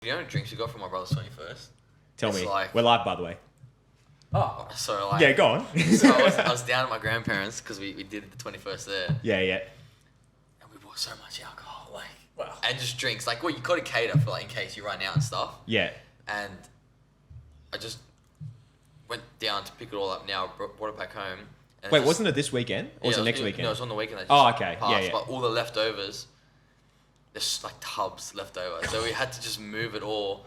You know what drinks we got for my brother's 21st? Tell It's me. like- We're live, by the way. Oh. So like... Yeah, go on. So I was down at my grandparents because we did the 21st there. Yeah. And we bought so much alcohol, like... Wow. And just drinks. Like, well, you got to cater for, like, in case you run out and stuff. Yeah. And I just went down to pick it all up now, brought it back home. And Wait, wasn't it this weekend? Or was it next weekend? No, it was on the weekend. Oh, okay. Yeah. But all the leftovers, there's just like tubs left over. So we had to just move it all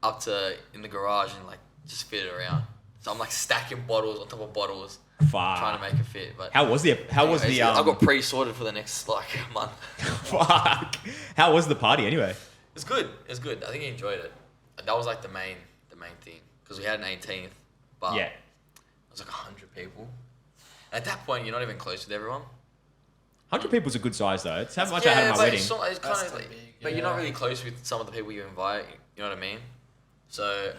up to in the garage and like just fit it around. So I'm like stacking bottles on top of bottles, trying to make it fit. But How was the I got pre-sorted for the next like month. Fuck. How was the party anyway? It's good. It's good. I think he enjoyed it. That was like the main thing because we had an 18th, but Yeah. it was like 100 people. And at that point, you're not even close with everyone. 100 people's a good size though. It's how much I had at my but wedding. it's kind That's of still like, big, but you're yeah. not really close with some of the people you invite. You know what I mean? So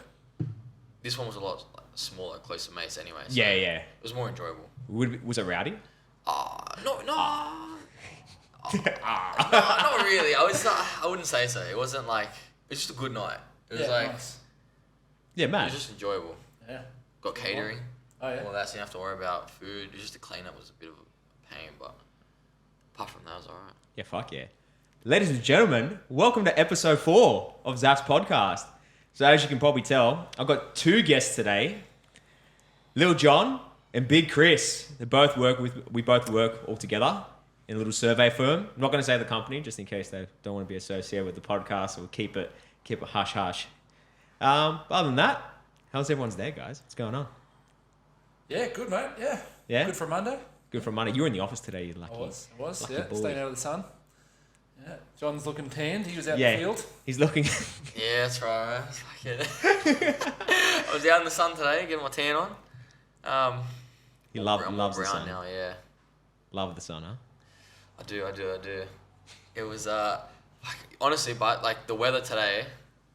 this one was a lot like, smaller, close to mates anyway. So Yeah. It was more enjoyable. Was it rowdy? No, not really. I wouldn't say so. It wasn't like it was just a good night. It was like nice. Yeah, it man. was just enjoyable. Yeah. Got catering. Oh yeah. All that, so you don't have to worry about food. Just the cleanup was a bit of a pain, but apart from that, it was alright. Yeah, fuck yeah. Ladies and gentlemen, welcome to episode 4 of Zap's podcast. So as you can probably tell, I've got 2 guests today. Lil John and Big Chris. We both work all together in a little survey firm. I'm not going to say the company just in case they don't want to be associated with the podcast. We'll keep it hush hush. Other than that, how's everyone's day, guys? What's going on? Yeah, good mate. Yeah. Yeah? Good for Monday. Good for Monday. You were in the office today, you lucky. I was. Lucky Yeah. boy. Staying out of the sun. Yeah. John's looking tanned. He was out in Yeah. the field. He's looking... Yeah, that's right. I was out in the sun today, getting my tan on. He I'm loves more the brown sun. now. Yeah, Love the sun, huh? I do. It was honestly, but like the weather today,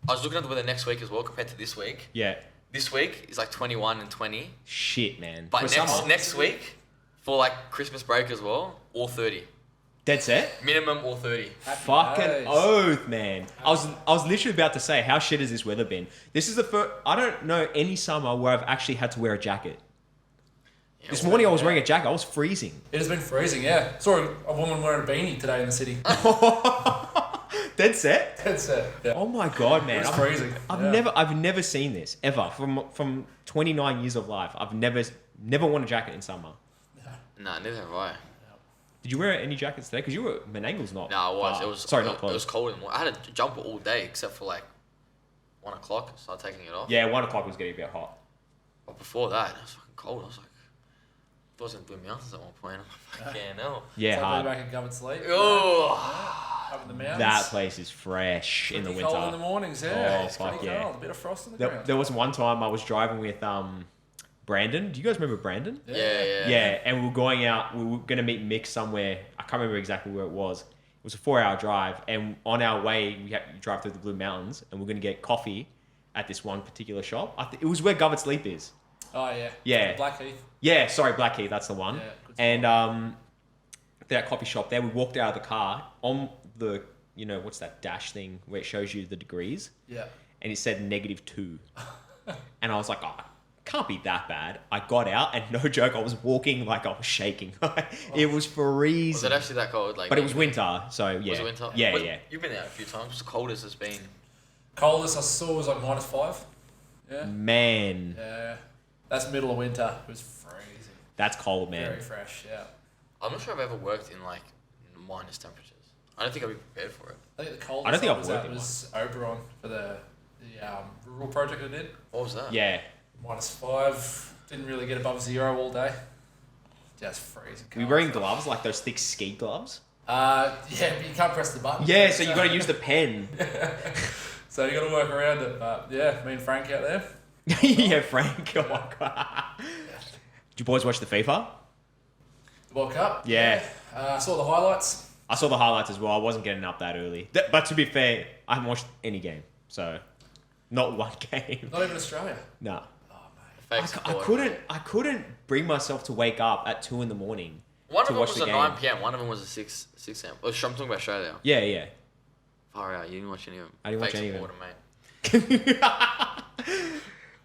I was looking at the weather next week as well compared to this week. Yeah. This week is like 21 and 20, Shit, man. but For summer. next week for like Christmas break as well, all 30. Dead set? Minimum all 30. Happy Fucking days. oath, man. I was literally about to say, how shit has this weather been? This is the first... I don't know any summer where I've actually had to wear a jacket. Yeah, This well, morning I was wearing a jacket. I was freezing. It has been freezing. Yeah. Saw a woman wearing a beanie today in the city. Dead set? That's it. Yeah. Oh my god, man. It was freezing. I've never seen this ever from 29 years of life. I've never worn a jacket in summer. Nah, neither have I. Did you wear any jackets today? Because you were Menangle's not. No, I was. far. It was Sorry, not It close. was cold in the morning. I had a jumper all day except for like 1 o'clock. So I started taking it off. Yeah, 1 o'clock was getting a bit hot. But before that, it was fucking cold. I was like, I was in Blue Mountains at one point. I'm like, fucking hell. Yeah, It's like hard. back in Government Sleep. Oh, Up in the mountains. That place is fresh in the Pretty winter. cold in the mornings. Yeah. Oh, It's fuck pretty yeah. cold. A bit of frost in the There, ground. there was one time I was driving with Brandon. Do you guys remember Brandon? yeah. Yeah, and we were going out. We were going to meet Mick somewhere. I can't remember exactly where it was. It was a 4-hour drive, and on our way, we had to drive through the Blue Mountains, and we're going to get coffee at this one particular shop. It was where Government Sleep is. Oh yeah. Yeah. Blackheath. Yeah, sorry, Blackheath, that's the one. Yeah, good spot. And that coffee shop there, we walked out of the car on the, what's that dash thing where it shows you the degrees, Yeah. and it said -2. And I was like, oh, can't be that bad. I got out, and no joke, I was walking like I was shaking. It was freezing. Was it actually that cold? Like, But it was winter, so yeah. Was it winter? Yeah, Was- yeah. You've been out a few times. What's the coldest it's been? Coldest I saw was like -5. Yeah. Man, Yeah. That's middle of winter. It was freezing. that's cold, man. Very fresh. Yeah. I'm not sure I've ever worked in like minus temperatures. I don't think I'd be prepared for it. I think the coldest I don't think I've was worked at in was Oberon for the rural project I did. What was that? Yeah. -5. Didn't really get above 0 all day. Just freezing. Were you wearing gloves, like those thick ski gloves? Yeah, but you can't press the button. Yeah, so you got to use the pen. So you got to work around it. But yeah, me and Frank out there. Yeah, Frank. Oh my god. Did you boys watch the FIFA? The World Cup. Yeah. Saw the highlights. I saw the highlights as well. I wasn't getting up that early. But to be fair, I haven't watched any game. So, not one game. Not even Australia. No. Oh mate. Fake I support. couldn't bring myself to wake up at 2 a.m. One to of them watch was the at game. 9 p.m. One of them was at 6 a.m. Oh, I'm talking about Australia. Yeah. Far out. You didn't watch any of them. I didn't watch Fake any of them. supporter, mate.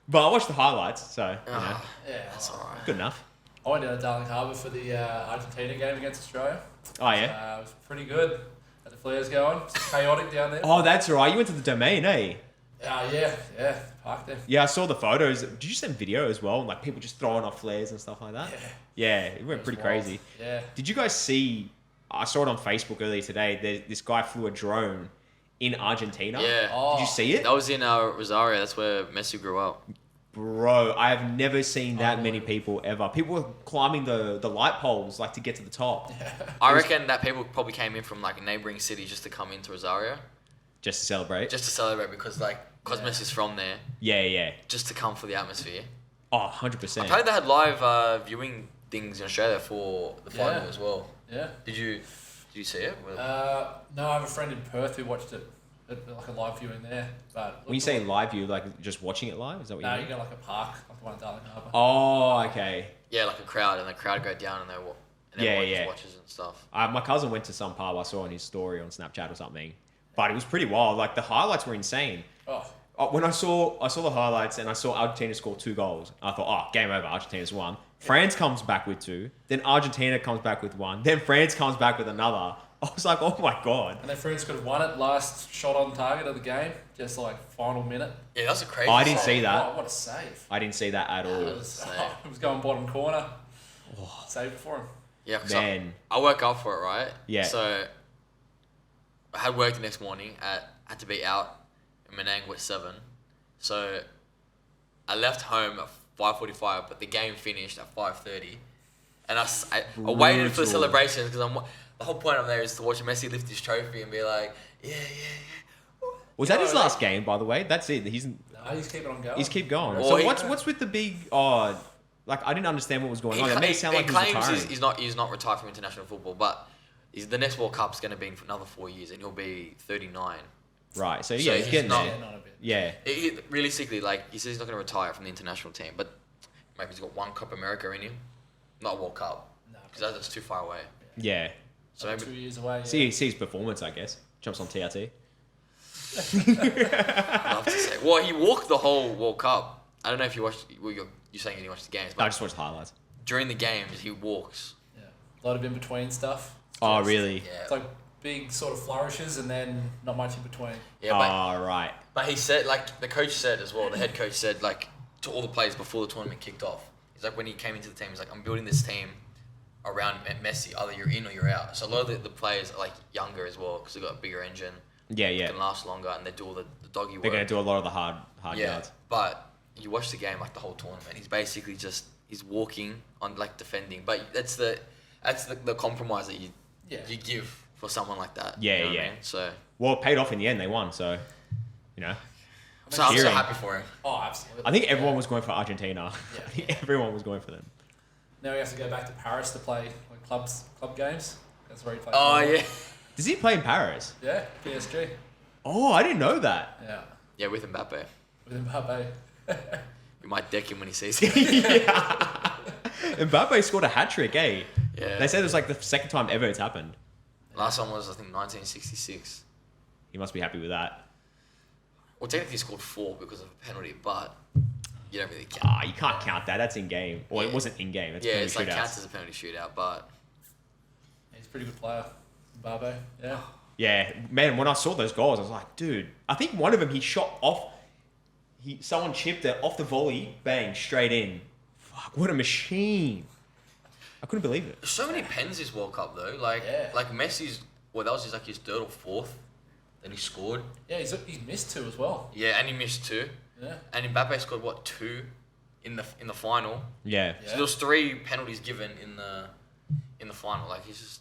But I watched the highlights, so you know, Ah, Yeah. that's alright. good enough. I went down to Darling Harbour for the Argentina game against Australia. Oh yeah. It was pretty good. Had the flares going. It's chaotic down there. Oh, that's right. You went to the Domain, eh? Yeah. Parked there. Yeah, I saw the photos. Did you send video as well? Like people just throwing off flares and stuff like that? Yeah, it went It was pretty wild. crazy. Yeah. Did you guys see? I saw it on Facebook earlier today. This guy flew a drone in Argentina. Yeah. Oh. Did you see it? That was in Rosario. That's where Messi grew up. Bro, I have never seen that many Unbelievable. people ever. People were climbing the light poles like to get to the top I reckon that people probably came in from like neighboring cities just to come into Rosario, just to celebrate. just to celebrate because Messi's from there, Yeah. just to come for the atmosphere. Oh, 100%. Apparently they had live viewing things in Australia for the final Yeah. as well. Yeah. Did you see it? No, I have a friend in Perth who watched it, like a live viewing there. But When you say live view, like just watching it live, is that what no, you you mean? go like a park, like the one at Darling Harbour. Oh, okay. Yeah, like a crowd, and the crowd go down, and Yeah, everyone yeah. just watches and stuff. My cousin went to some pub I saw on his story on Snapchat or something, but it was pretty wild. Like the highlights were insane. Oh, When I saw the highlights and I saw Argentina score 2 goals, I thought, oh, game over. Argentina's won. France comes back with 2, then Argentina comes back with 1, then France comes back with another. I was like, oh my god. and their friends could have won it. Last shot on target of the game, just like final minute. Yeah, that's a crazy. I didn't save. see that. Oh, what a save! I didn't see that at all. It was, it was going bottom corner. Saved it for him. Yeah, because Man. I woke up for it, right? Yeah. So I had work the next morning. Had to be out in Menangle at 7. So I left home at 5:45, but the game finished at 5:30. And I waited for the Brutal. celebrations because the whole point of there is to watch Messi lift his trophy and be like, yeah. Was that his know, last game, by the way? That's it. He's No, he's keeping on going. keep going. Or So he- what's with the big? Oh, like I didn't understand what was going on. It made it sound like he was claims retiring. he's not retired from international football, but the next World Cup's going to be for another 4 years, and he'll be 39. Right. So So yeah, he's he's getting not- there. Getting on a bit. Yeah. Realistically, like he says, he's not going to retire from the international team, but maybe he's got one Copa America in him, not a World Cup, No, because that's too far away. Yeah. so So maybe 2 years away. Yeah. See his performance, I guess. Jumps on TRT. I'd love to say. Well, he walked the whole World Cup. I don't know if you watched. Well, you're saying you didn't watch the games, I but just watched highlights. during the games he walks. Yeah. A lot of in between stuff. Oh, Just- really? Yeah, It's like big sort of flourishes and then not much in between. yeah, but Oh, right. But he said, like, the coach said as well, the head coach said, like, to all the players before the tournament kicked off, he's like, when he came into the team, he's like, I'm building this team around Messi. Either you're in or you're out. So a lot of the players are, like, younger as well because they've got a bigger engine, Yeah. can last longer, and they do all the doggy work. They're going to do a lot of the hard yeah, yards. but you watch the game, like, the whole tournament, he's basically just, he's walking on, like, defending. But that's the compromise that you give for someone like that. Yeah, you know what I yeah. mean? So Well, it paid off in the end. They won, so, you know. I'm so cheering. happy for him. Oh, absolutely. I think everyone was going for Argentina. Yeah. I think everyone was going for them. Now he has to go back to Paris to play like club games. That's where he plays. Oh, football. yeah. Does he play in Paris? Yeah, PSG. Oh, I didn't know that. Yeah, Yeah, with Mbappe. with Mbappe. You might deck him when he sees him. Yeah. Mbappe scored a hat trick, eh? Yeah. They said it was like the second time ever it's happened. Last one was, I think, 1966. He must be happy with that. Well, technically he scored 4 because of a penalty, but you don't really count. Ah, you can't count that. That's in game. Well, it Yeah. wasn't in game. It's Yeah, penalty it's like shootouts. counts as a penalty shootout, but He's a pretty good player, Mbappe. Yeah. Yeah, man. When I saw those goals, I was like, dude. I think one of them he shot off. Someone chipped it off the volley, bang, straight in. Fuck, what a machine! I couldn't believe it. so many pens this World Cup though. Like Yeah. like Messi's, well, that was his, like his 3rd or 4th. Then he scored. Yeah, he's missed 2 as well. Yeah, and he missed 2. Yeah. And Mbappe scored what, 2 in the final. Yeah. Yeah. So there was 3 penalties given in the final. Like he's just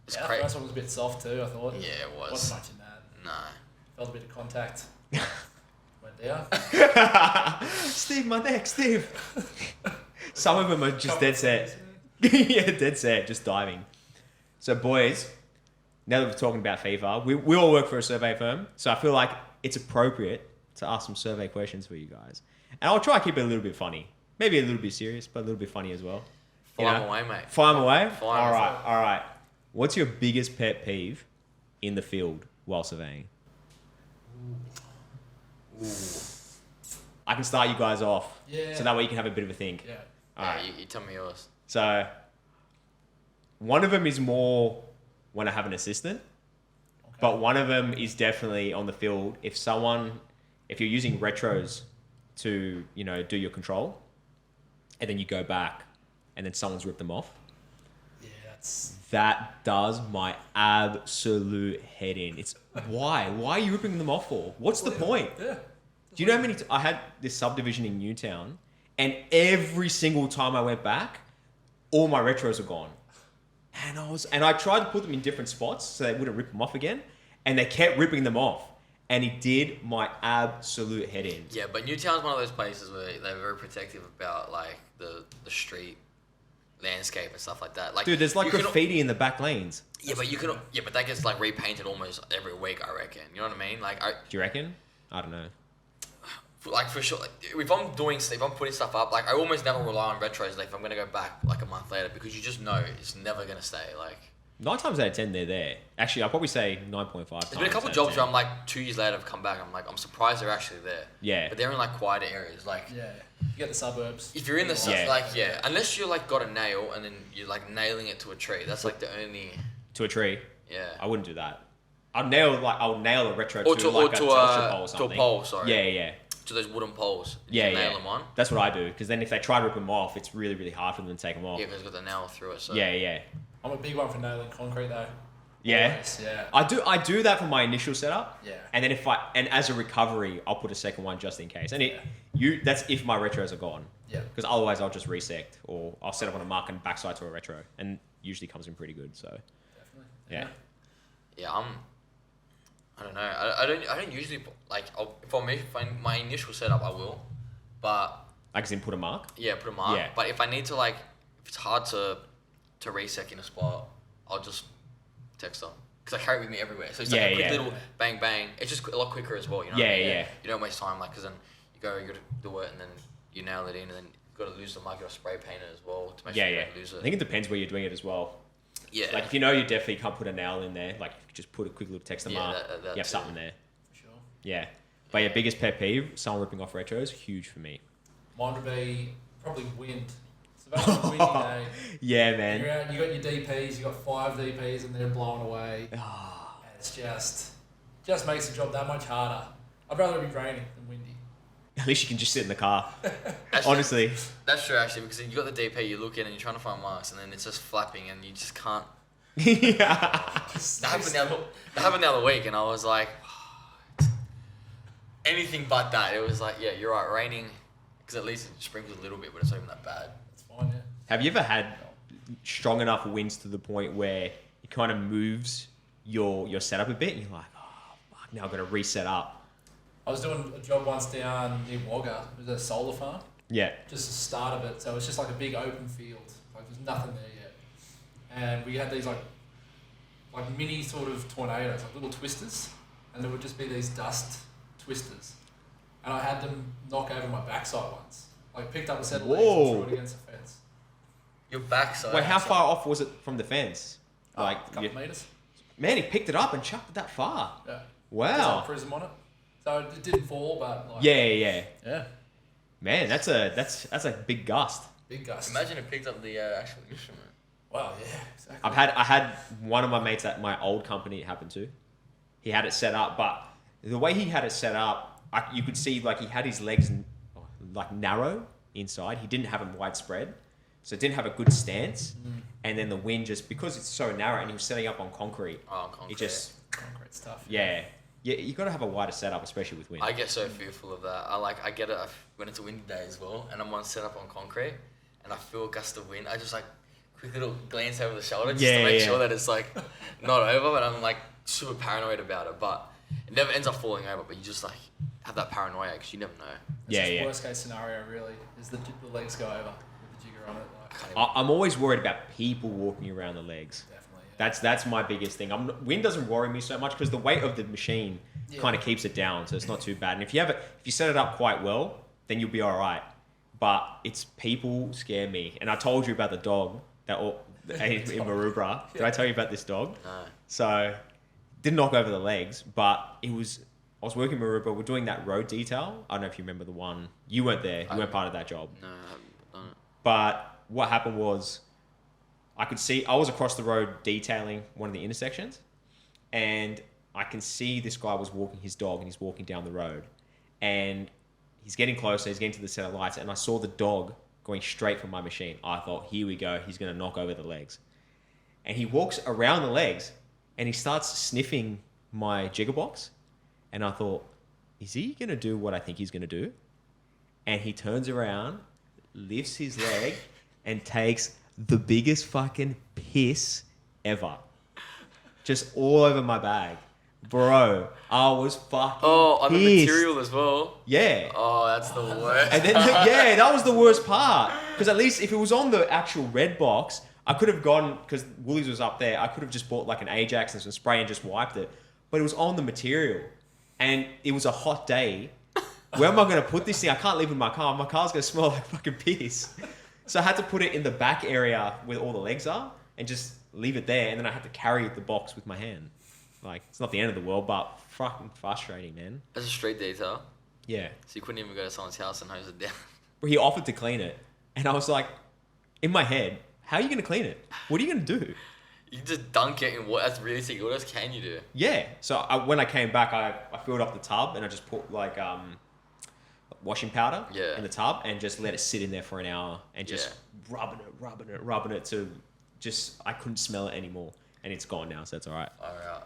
it's Yeah, the crazy. first one was a bit soft too, I thought. Yeah, it was. Wasn't much in that. No. Felt a bit of contact. Went down. Steve, my neck, Steve. Some of them are just dead set. Yeah, dead set, just diving. So, boys, now that we're talking about FIFA, we all work for a survey firm, so I feel like it's appropriate to ask some survey questions for you guys. And I'll try to keep it a little bit funny. Maybe a little bit serious, but a little bit funny as well. You Fire know? him away, mate. Fire 'em away? Fire 'em. All right. What's your biggest pet peeve in the field? while surveying? Ooh. I can start you guys off. Yeah. So that way you can have a bit of a think. Yeah. All Yeah, right. you tell me yours. So one of them is more when I have an assistant, Okay. but one of them is definitely on the field. If you're using retros to, do your control, and then you go back and then someone's ripped them off, Yeah, that's... that does my absolute head in. It's why are you ripping them off for? What's the point? Yeah. Do you know how many I had this subdivision in Newtown, and every single time I went back, all my retros were gone. And I tried to put them in different spots so they wouldn't rip them off again, and they kept ripping them off. And it did my absolute head in. Yeah, but Newtown's one of those places where they're very protective about like the street landscape and stuff like that. Like, Dude, there's like you can- graffiti in the back lanes. Yeah, but that gets like repainted almost every week, I reckon. You know what I mean? Like, Do you reckon? I don't know. like for sure. Like, if I'm putting stuff up, like I almost never rely on retros. Like if I'm gonna go back like a month later, because you just know it's never gonna stay. Like 9 times out of 10, they're there. Actually, I'll probably say 9.5 times. there's been a couple out of jobs 10. where I'm like 2 years later, I've come back. I'm surprised they're actually there. Yeah. But they're in like quieter areas. Like Yeah. You get the suburbs. if you're in the Yeah. unless you like got a nail and then you're like nailing it to a tree. That's like the only To a tree. yeah. I wouldn't do that. I'll nail a retro Or to to like a Telstra pole or to a something. pole. Sorry. Yeah. To those wooden poles. Yeah, You yeah. nail them on. That's what I do. Because then if they try to rip them off, it's really, really hard for them to take them off. Yeah, because it's got the nail through it. So Yeah. I'm a big one for nailing concrete though. Yeah. Always, yeah. I do that for my initial setup. Yeah. And then as a recovery, I'll put a second one just in case. And that's if my retros are gone. Yeah. Because otherwise I'll just resect or I'll set up on a mark and backside to a retro, and usually comes in pretty good. So Definitely. yeah. Yeah, I don't know. I don't usually like. If I find my initial setup, I will. But Like as in put a mark. yeah, put a mark. Yeah. But if I need to if it's hard to resec in a spot, I'll just text her because I carry it with me everywhere. So it's like a quick little bang bang. It's just a lot quicker as well. You know. what I mean? Yeah. You don't waste time because then you gotta do it and then you nail it in and then you gotta lose the mark. You gotta spray paint it as well to make sure you don't lose I it. think it depends where you're doing it as well. Yeah. Like if you know you definitely can't put a nail in there, like if you just put a quick little text mark, that you have too. something there. For sure. Yeah. But yeah, biggest pet peeve, someone ripping off retros, huge for me. Mine would be probably wind. So back on a windy day, Yeah, man. you're out, you got your DPs, you got 5 DPs and they're blown away. Ah. And it's just makes the job that much harder. I'd rather it be raining than windy. At least you can just sit in the car. That's Honestly. That's true actually, because you got the DP, you look in and you're trying to find marks, and then it's just flapping, and you just can't. Yeah. That happened the other week, and I was like, anything but that. It was like, yeah, you're right, raining, because at least it sprinkles a little bit, but it's not even that bad. It's fine, yeah. Have you ever had strong enough winds to the point where it kind of moves your setup a bit, and you're like, oh, fuck, now I've got to reset up? I was doing a job once down near Wagga. It was a solar farm. Yeah. Just the start of it. So it's just like a big open field. Like there's nothing there yet. And we had these like mini sort of tornadoes, like little twisters. And there would just be these dust twisters. And I had them knock over my backside once. Like picked up a set of leaves and threw it against the fence. Your backside. Wait, how far off was it from the fence? A couple metres. Man, he picked it up and chucked it that far. Yeah. Just Wow. had a prism on it. So it didn't fall, but like... Yeah. Yeah. Man, that's a big gust. Big gust. Imagine it picked up the actual instrument. Wow, yeah, exactly. I had one of my mates at my old company it happened to. He had it set up, but the way he had it set up, you could see like he had his legs like narrow inside. He didn't have them widespread, so it didn't have a good stance. And then the wind just, because it's so narrow, and he was setting up on concrete. Oh, concrete. It just Concrete stuff. yeah. You got to have a wider setup, especially with wind. I get so fearful of that. I get it when it's a windy day as well, and I'm on set up on concrete, and I feel a gust of wind. I just like quick little glance over the shoulder just to make sure that it's like not over, but I'm like super paranoid about it. But it never ends up falling over. But you just like have that paranoia because you never know. It's just worst case scenario really is the legs go over with the jigger on it. Like, I'm always worried about people walking around the legs. definitely. Yeah. That's my biggest thing. Wind doesn't worry me so much because the weight of the machine kind of keeps it down, so it's not too bad. And if you set it up quite well, then you'll be all right. But it's people scare me. And I told you about the dog in Maroubra. Did I tell you about this dog? No. So didn't knock over the legs, but I was working with Maruba. We're doing that road detail. I don't know if you remember the one. You weren't there. You weren't part of that job. No, I haven't done it. But what happened was, I was across the road detailing one of the intersections, and I can see this guy was walking his dog, and he's walking down the road, and he's getting closer. He's getting to the set of lights, and I saw the dog going straight for my machine. I thought, here we go. He's going to knock over the legs. And he walks around the legs, and he starts sniffing my jigger box. And I thought, is he going to do what I think he's going to do? And he turns around, lifts his leg, and takes the biggest fucking piss ever. Just all over my bag. Bro, I was fucking on the pissed. material as well. Yeah. Oh, that's the worst. And then, yeah, that was the worst part. Because at least if it was on the actual red box, I could have gone, because Woolies was up there, I could have just bought like an Ajax and some spray and just wiped it. But it was on the material. And it was a hot day. Where am I going to put this thing? I can't leave it in my car. My car's going to smell like fucking piss. So I had to put it in the back area where all the legs are and just leave it there. And then I had to carry the box with my hand. Like, it's not the end of the world, but fucking frustrating, man. That's a street detail. Yeah. So you couldn't even go to someone's house and hose it down. He offered to clean it. And I was like, in my head, how are you going to clean it? What are you going to do? You can just dunk it in water. That's realistic. What else can you do? Yeah. So when I came back, I filled up the tub and I just put like washing powder in the tub and just let it sit in there for an hour and just rubbing it to just, I couldn't smell it anymore. And it's gone now, so it's all right. All right.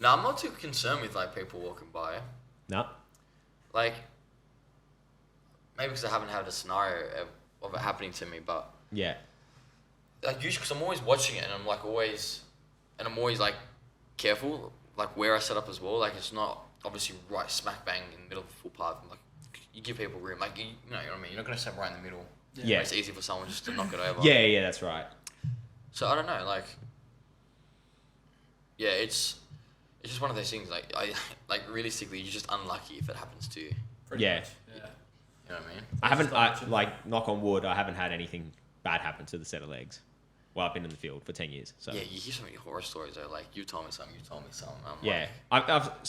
No, I'm not too concerned with like people walking by. No. Like, maybe because I haven't had a scenario of it happening to me, but yeah. Like usually, because I'm always watching it and I'm always like careful, like where I set up as well. Like it's not obviously right smack bang in the middle of the footpath. I'm like, you give people room. Like you know what I mean. You're not gonna set right in the middle. Yeah. It's easy for someone just to knock it over. Yeah, that's right. So I don't know, like. Yeah, it's just one of those things. Like realistically, you're just unlucky if it happens to you. Pretty much, yeah. You know what I mean? I haven't, like, knock on wood, I haven't had anything bad happen to the set of legs. Well, I've been in the field for 10 years. So. Yeah, you hear so many horror stories though. Like, you told me something. Yeah.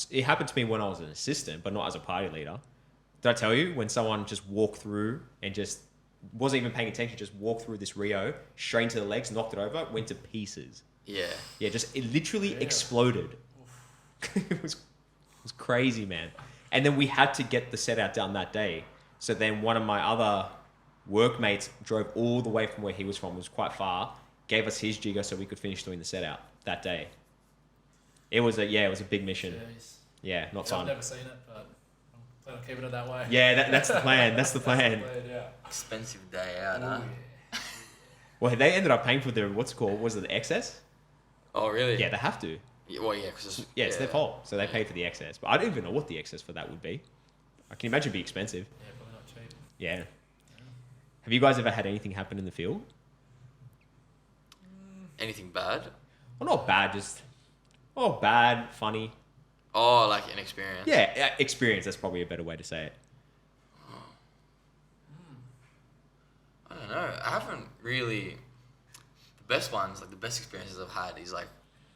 It happened to me when I was an assistant, but not as a party leader. Did I tell you when someone just walked through and just wasn't even paying attention, just walked through this Rio, straight into the legs, knocked it over, went to pieces. Yeah. Yeah, it literally exploded. It was crazy, man. And then we had to get the set out done that day. So then one of my other workmates drove all the way from where he was from. It was quite far. Gave us his jigger so we could finish doing the set out that day. It was a big mission. Jeez. Yeah, not fun. I've never seen it, but I'm planning on keeping it that way. Yeah, that's the plan. That's the plan. Yeah. Expensive day out, huh? Yeah. Well, they ended up paying for the, what's it called? Was it the excess? Oh, really? Yeah, they have to. Yeah, well, yeah, because it's their fault. So they pay for the excess. But I don't even know what the excess for that would be. I can imagine it'd be expensive. Yeah, probably not cheap. Yeah. Have you guys ever had anything happen in the field? Anything bad? Well, not bad, just... Oh, bad, funny. Oh, like an experience. Yeah, experience. That's probably a better way to say it. I don't know. I haven't really... The best ones, like the best experiences I've had is like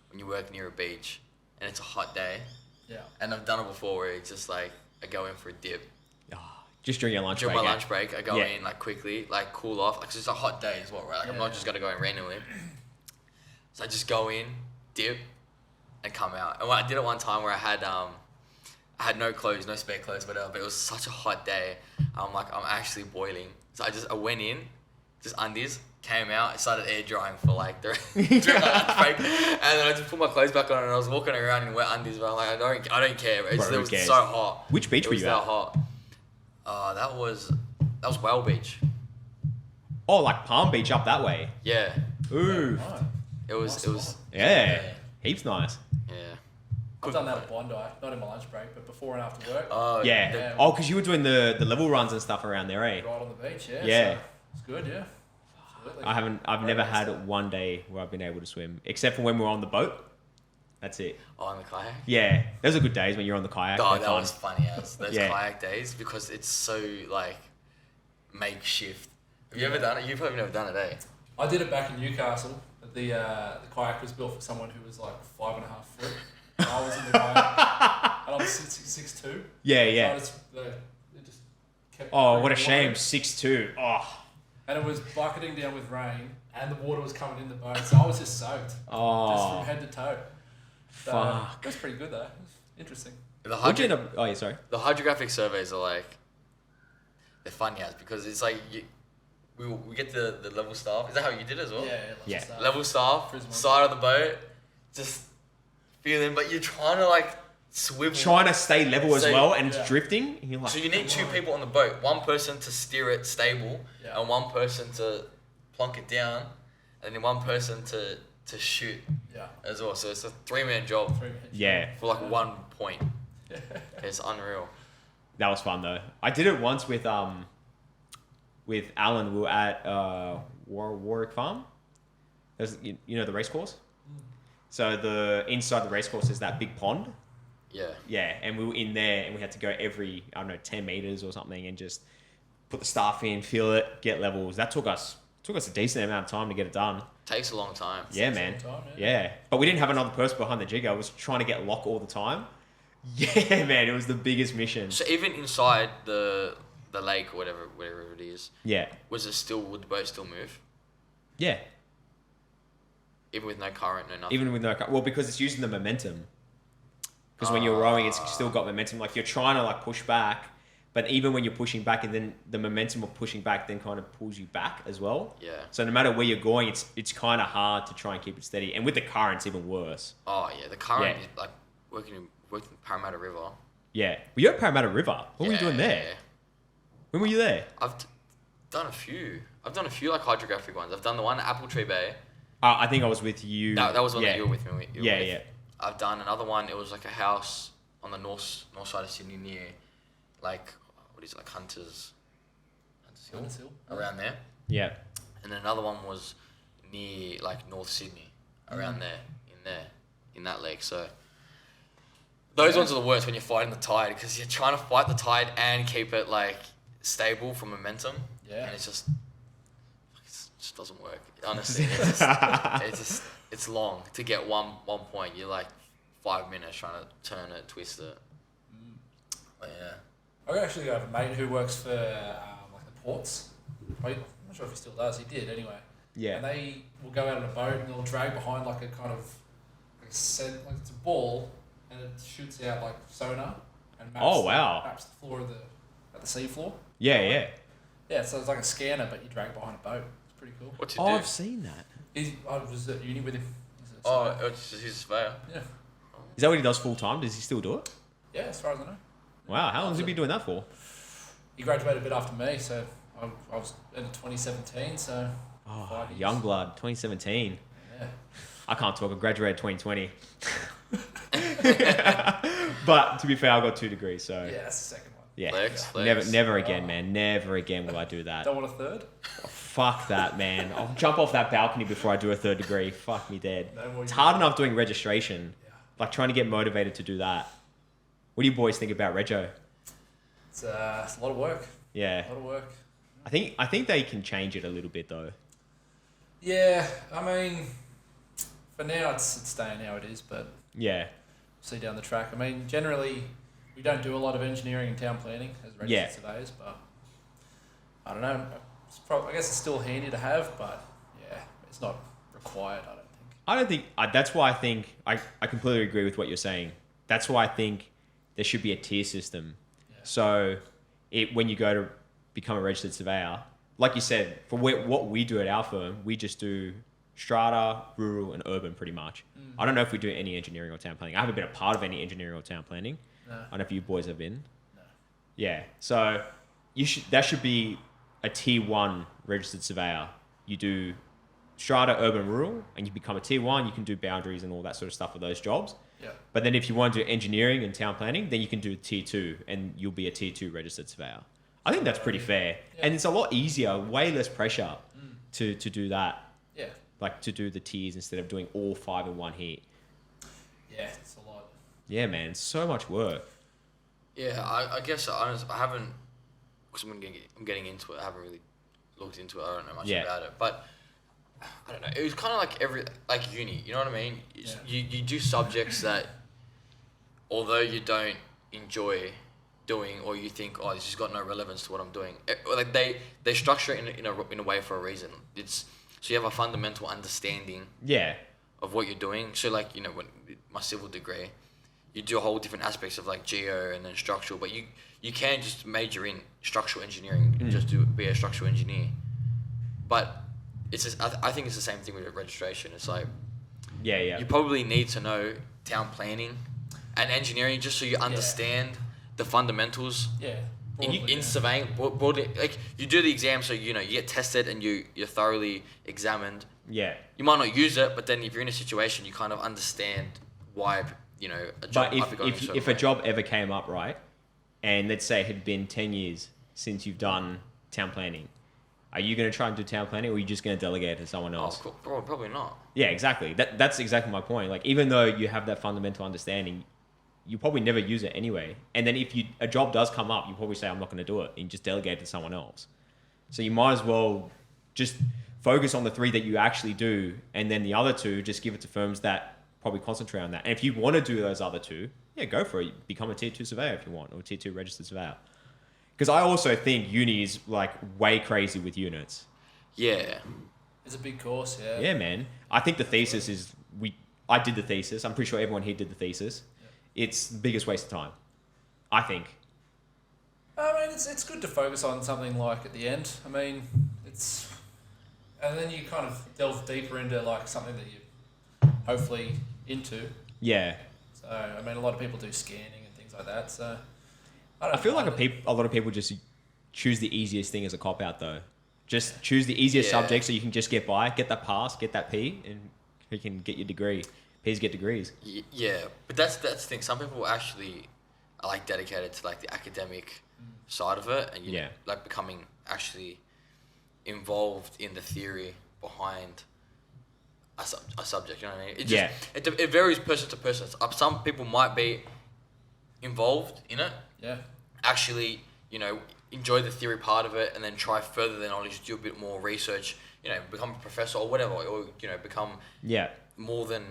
when you work near a beach and it's a hot day. Yeah. And I've done it before where it's just like I go in for a dip. Oh, just during your lunch During break. my lunch break, I go in like quickly, like cool off. Like 'cause it's a hot day as well, right? Like I'm not just gonna go in randomly. So I just go in, dip, and come out. And I did it one time where I had no clothes, no spare clothes, whatever. But it was such a hot day. I'm like, I'm actually boiling. So I went in, just undies, came out, I started air drying for like during my lunch break, and then I just put my clothes back on and I was walking around in wet undies. But I'm like, I don't care. It was so hot. Which beach were you at? It was that hot. That was Whale Beach. Oh, like Palm Beach up that way. Yeah. Ooh. Right. It was. Yeah. Heaps nice. Yeah. I've done that at Bondi, not in my lunch break, but before and after work. Oh Yeah. Oh, because you were doing the level runs and stuff around there, eh? Right on the beach, yeah. Yeah. So it's good, yeah. Absolutely. I've never had one day where I've been able to swim, except for when we were on the boat. That's it. Oh, on the kayak? Yeah. Those are good days when you're on the kayak. Oh, They're that fun. was funny as those Yeah. kayak days because it's so like makeshift. Have you ever done it? You've probably never done it, eh? I did it back in Newcastle. The kayak was built for someone who was like 5.5 foot. And I was in the way. And I was 6'2". Yeah. So it just kept Oh, what a shame. water. 6'2". Oh. And it was bucketing down with rain, and the water was coming in the boat, so I was just soaked. Just Oh. from head to toe. So, Fuck. it was pretty good, though. It was interesting. What'd you end up... Oh, yeah, sorry. The hydrographic surveys are like, they're funny as because it's like we get the level staff. Is that how you did it as well? Yeah. Level staff, Prism. side of the boat, just feeling, but you're trying to like swivel. Trying to stay level as Stay- well, and yeah. it's drifting. And you're like, So you need two people on the boat. One person to steer it stable, Yeah. and one person to plunk it down, and then one person to shoot Yeah. as well. So it's a 3-man job 3 minutes. yeah, for like 1 point. It's unreal. that was fun though. I did it once with Alan. We were at Warwick Farm. There's you know the race course. So the inside the race course is that big pond. Yeah. Yeah, and we were in there, and we had to go every 10 meters or something, and just put the staff in, feel it, get levels. That took us a decent amount of time to get it done. Takes a long time. Yeah, Takes a man. long time, Yeah, but we didn't have another person behind the jigger. I was trying to get lock all the time. Yeah, man, it was the biggest mission. So even inside the lake or whatever it is, Yeah, would the boat still move? yeah. Even with no current, no nothing. Even with no, well, because it's using the momentum. Because when you're rowing, it's still got momentum. Like you're trying to like push back, but even when you're pushing back, and then the momentum of pushing back then kind of pulls you back as well. Yeah. So no matter where you're going, it's kind of hard to try and keep it steady. And with the current, it's even worse. Oh yeah, the current Yeah. is like working in Parramatta River. Yeah. Well, you're at Parramatta River. What were you doing there? Yeah. When were you there? I've done a few. I've done a few like hydrographic ones. I've done the one at Apple Tree Bay. I think I was with you. That was one yeah. that you were with me. Yeah, yeah. I've done another one. It was like a house on the north side of Sydney near, like, what is it, like Hunters Hill? Hunters Hill. Around there. Yeah. And then another one was near like North Sydney, around in that lake. So those ones are the worst when you're fighting the tide because you're trying to fight the tide and keep it like stable for momentum. Yeah. And it just doesn't work. Honestly, it's long to get one point. You're like 5 minutes trying to turn it, twist it. But yeah. I actually have a mate who works for like the ports. I'm not sure if he still does. He did anyway. Yeah. And they will go out on a boat and they'll drag behind like a kind of like it's a ball and it shoots out like sonar and maps, Oh, wow. maps the floor of the sea floor. Yeah, yeah. Yeah, so it's like a scanner, but you drag behind a boat. It's pretty cool. What's he Oh, do? I've seen that. I was at uni with him. Oh, he's a surveyor. Yeah. Is that what he does full time? Does he still do it? Yeah, as far as I know. Wow, how long has he been doing that for? He graduated a bit after me, so I was in 2017, so Oh, 5 years. young blood, 2017. Yeah. I can't talk. I graduated 2020. But to be fair, I got 2 degrees, so Yeah, that's the second one. yeah. Flex. Never again, man. Never again will I do that. Don't want a third? Fuck that, man. I'll jump off that balcony before I do a 3rd degree. Fuck me dead. No more It's you- hard enough doing registration. Yeah. Like trying to get motivated to do that. What do you boys think about rego? It's a lot of work. Yeah. A lot of work. I think they can change it a little bit though. Yeah, I mean, for now it's staying how it is, but Yeah. see down the track. I mean, generally, we don't do a lot of engineering and town planning as registered Yeah. surveyors, but I don't know. I guess it's still handy to have, but yeah, it's not required, I don't think. That's why I think I completely agree with what you're saying. That's why I think there should be a tier system. Yeah. So when you go to become a registered surveyor, like you said, for what we do at our firm, we just do strata, rural, and urban pretty much. I don't know if we do any engineering or town planning. I haven't been a part of any engineering or town planning. No. I don't know if you boys have been. No. Yeah. So that should be a tier 1 registered surveyor. You do strata, urban, rural, and you become a tier 1. You can do boundaries and all that sort of stuff for those jobs. Yeah. But then if you want to do engineering and town planning, then you can do tier 2 and you'll be a tier 2 registered surveyor. I think that's pretty fair. Yeah. And it's a lot easier, way less pressure to do that. Yeah. Like to do the tiers instead of doing all 5 in one hit. Yeah, it's a lot. Yeah, man, it's so much work. Yeah, I guess I haven't, because I'm getting into it. I haven't really looked into it. I don't know much about it, but I don't know. It was kind of like like uni. You know what I mean? Yeah. You do subjects that although you don't enjoy doing, or you think, oh, this has got no relevance to what I'm doing, like they structure it in a way for a reason. It's so you have a fundamental understanding Yeah. of what you're doing. So like, when my civil degree, you do a whole different aspects of like geo and then structural, but you can just major in structural engineering and just be a structural engineer. But it's just, I think it's the same thing with registration. It's like, Yeah. you probably need to know town planning and engineering just so you understand the fundamentals. Yeah. In surveying, broadly, like you do the exam, so you get tested and you're thoroughly examined. Yeah. You might not use it, but then if you're in a situation, you kind of understand why a job But might be going a certain if a way. job ever came up, right, and let's say it had been 10 years since you've done town planning, are you going to try and do town planning, or are you just going to delegate it to someone else? Oh, probably not. Yeah, exactly. That's exactly my point. Like, even though you have that fundamental understanding, you probably never use it anyway. And then if a job does come up, you probably say, I'm not going to do it, and just delegate it to someone else. So you might as well just focus on the 3 that you actually do, and then the other 2, just give it to firms that probably concentrate on that. And if you want to do those other 2, yeah, go for it. Become a tier 2 surveyor if you want, or a tier 2 registered surveyor. Because I also think uni is like way crazy with units. Yeah. It's a big course, yeah. Yeah, man. I think the thesis is I did the thesis. I'm pretty sure everyone here did the thesis. Yeah. It's the biggest waste of time, I think. I mean, it's good to focus on something like at the end. I mean, and then you kind of delve deeper into like something that you're hopefully into. Yeah. So, I mean, a lot of people do scanning and things like that. So, I feel like a lot of people just choose the easiest thing as a cop out though. Just choose the easiest subject so you can just get by, get that pass, get that P, and you can get your degree. P's get degrees. Yeah, but that's the thing. Some people actually are like dedicated to like the academic side of it, and like becoming actually involved in the theory behind a subject. You know what I mean? It just, it varies person to person. Some people might be involved in it. Yeah. Actually, enjoy the theory part of it, and then try further their knowledge, do a bit more research. Become a professor or whatever, or become more than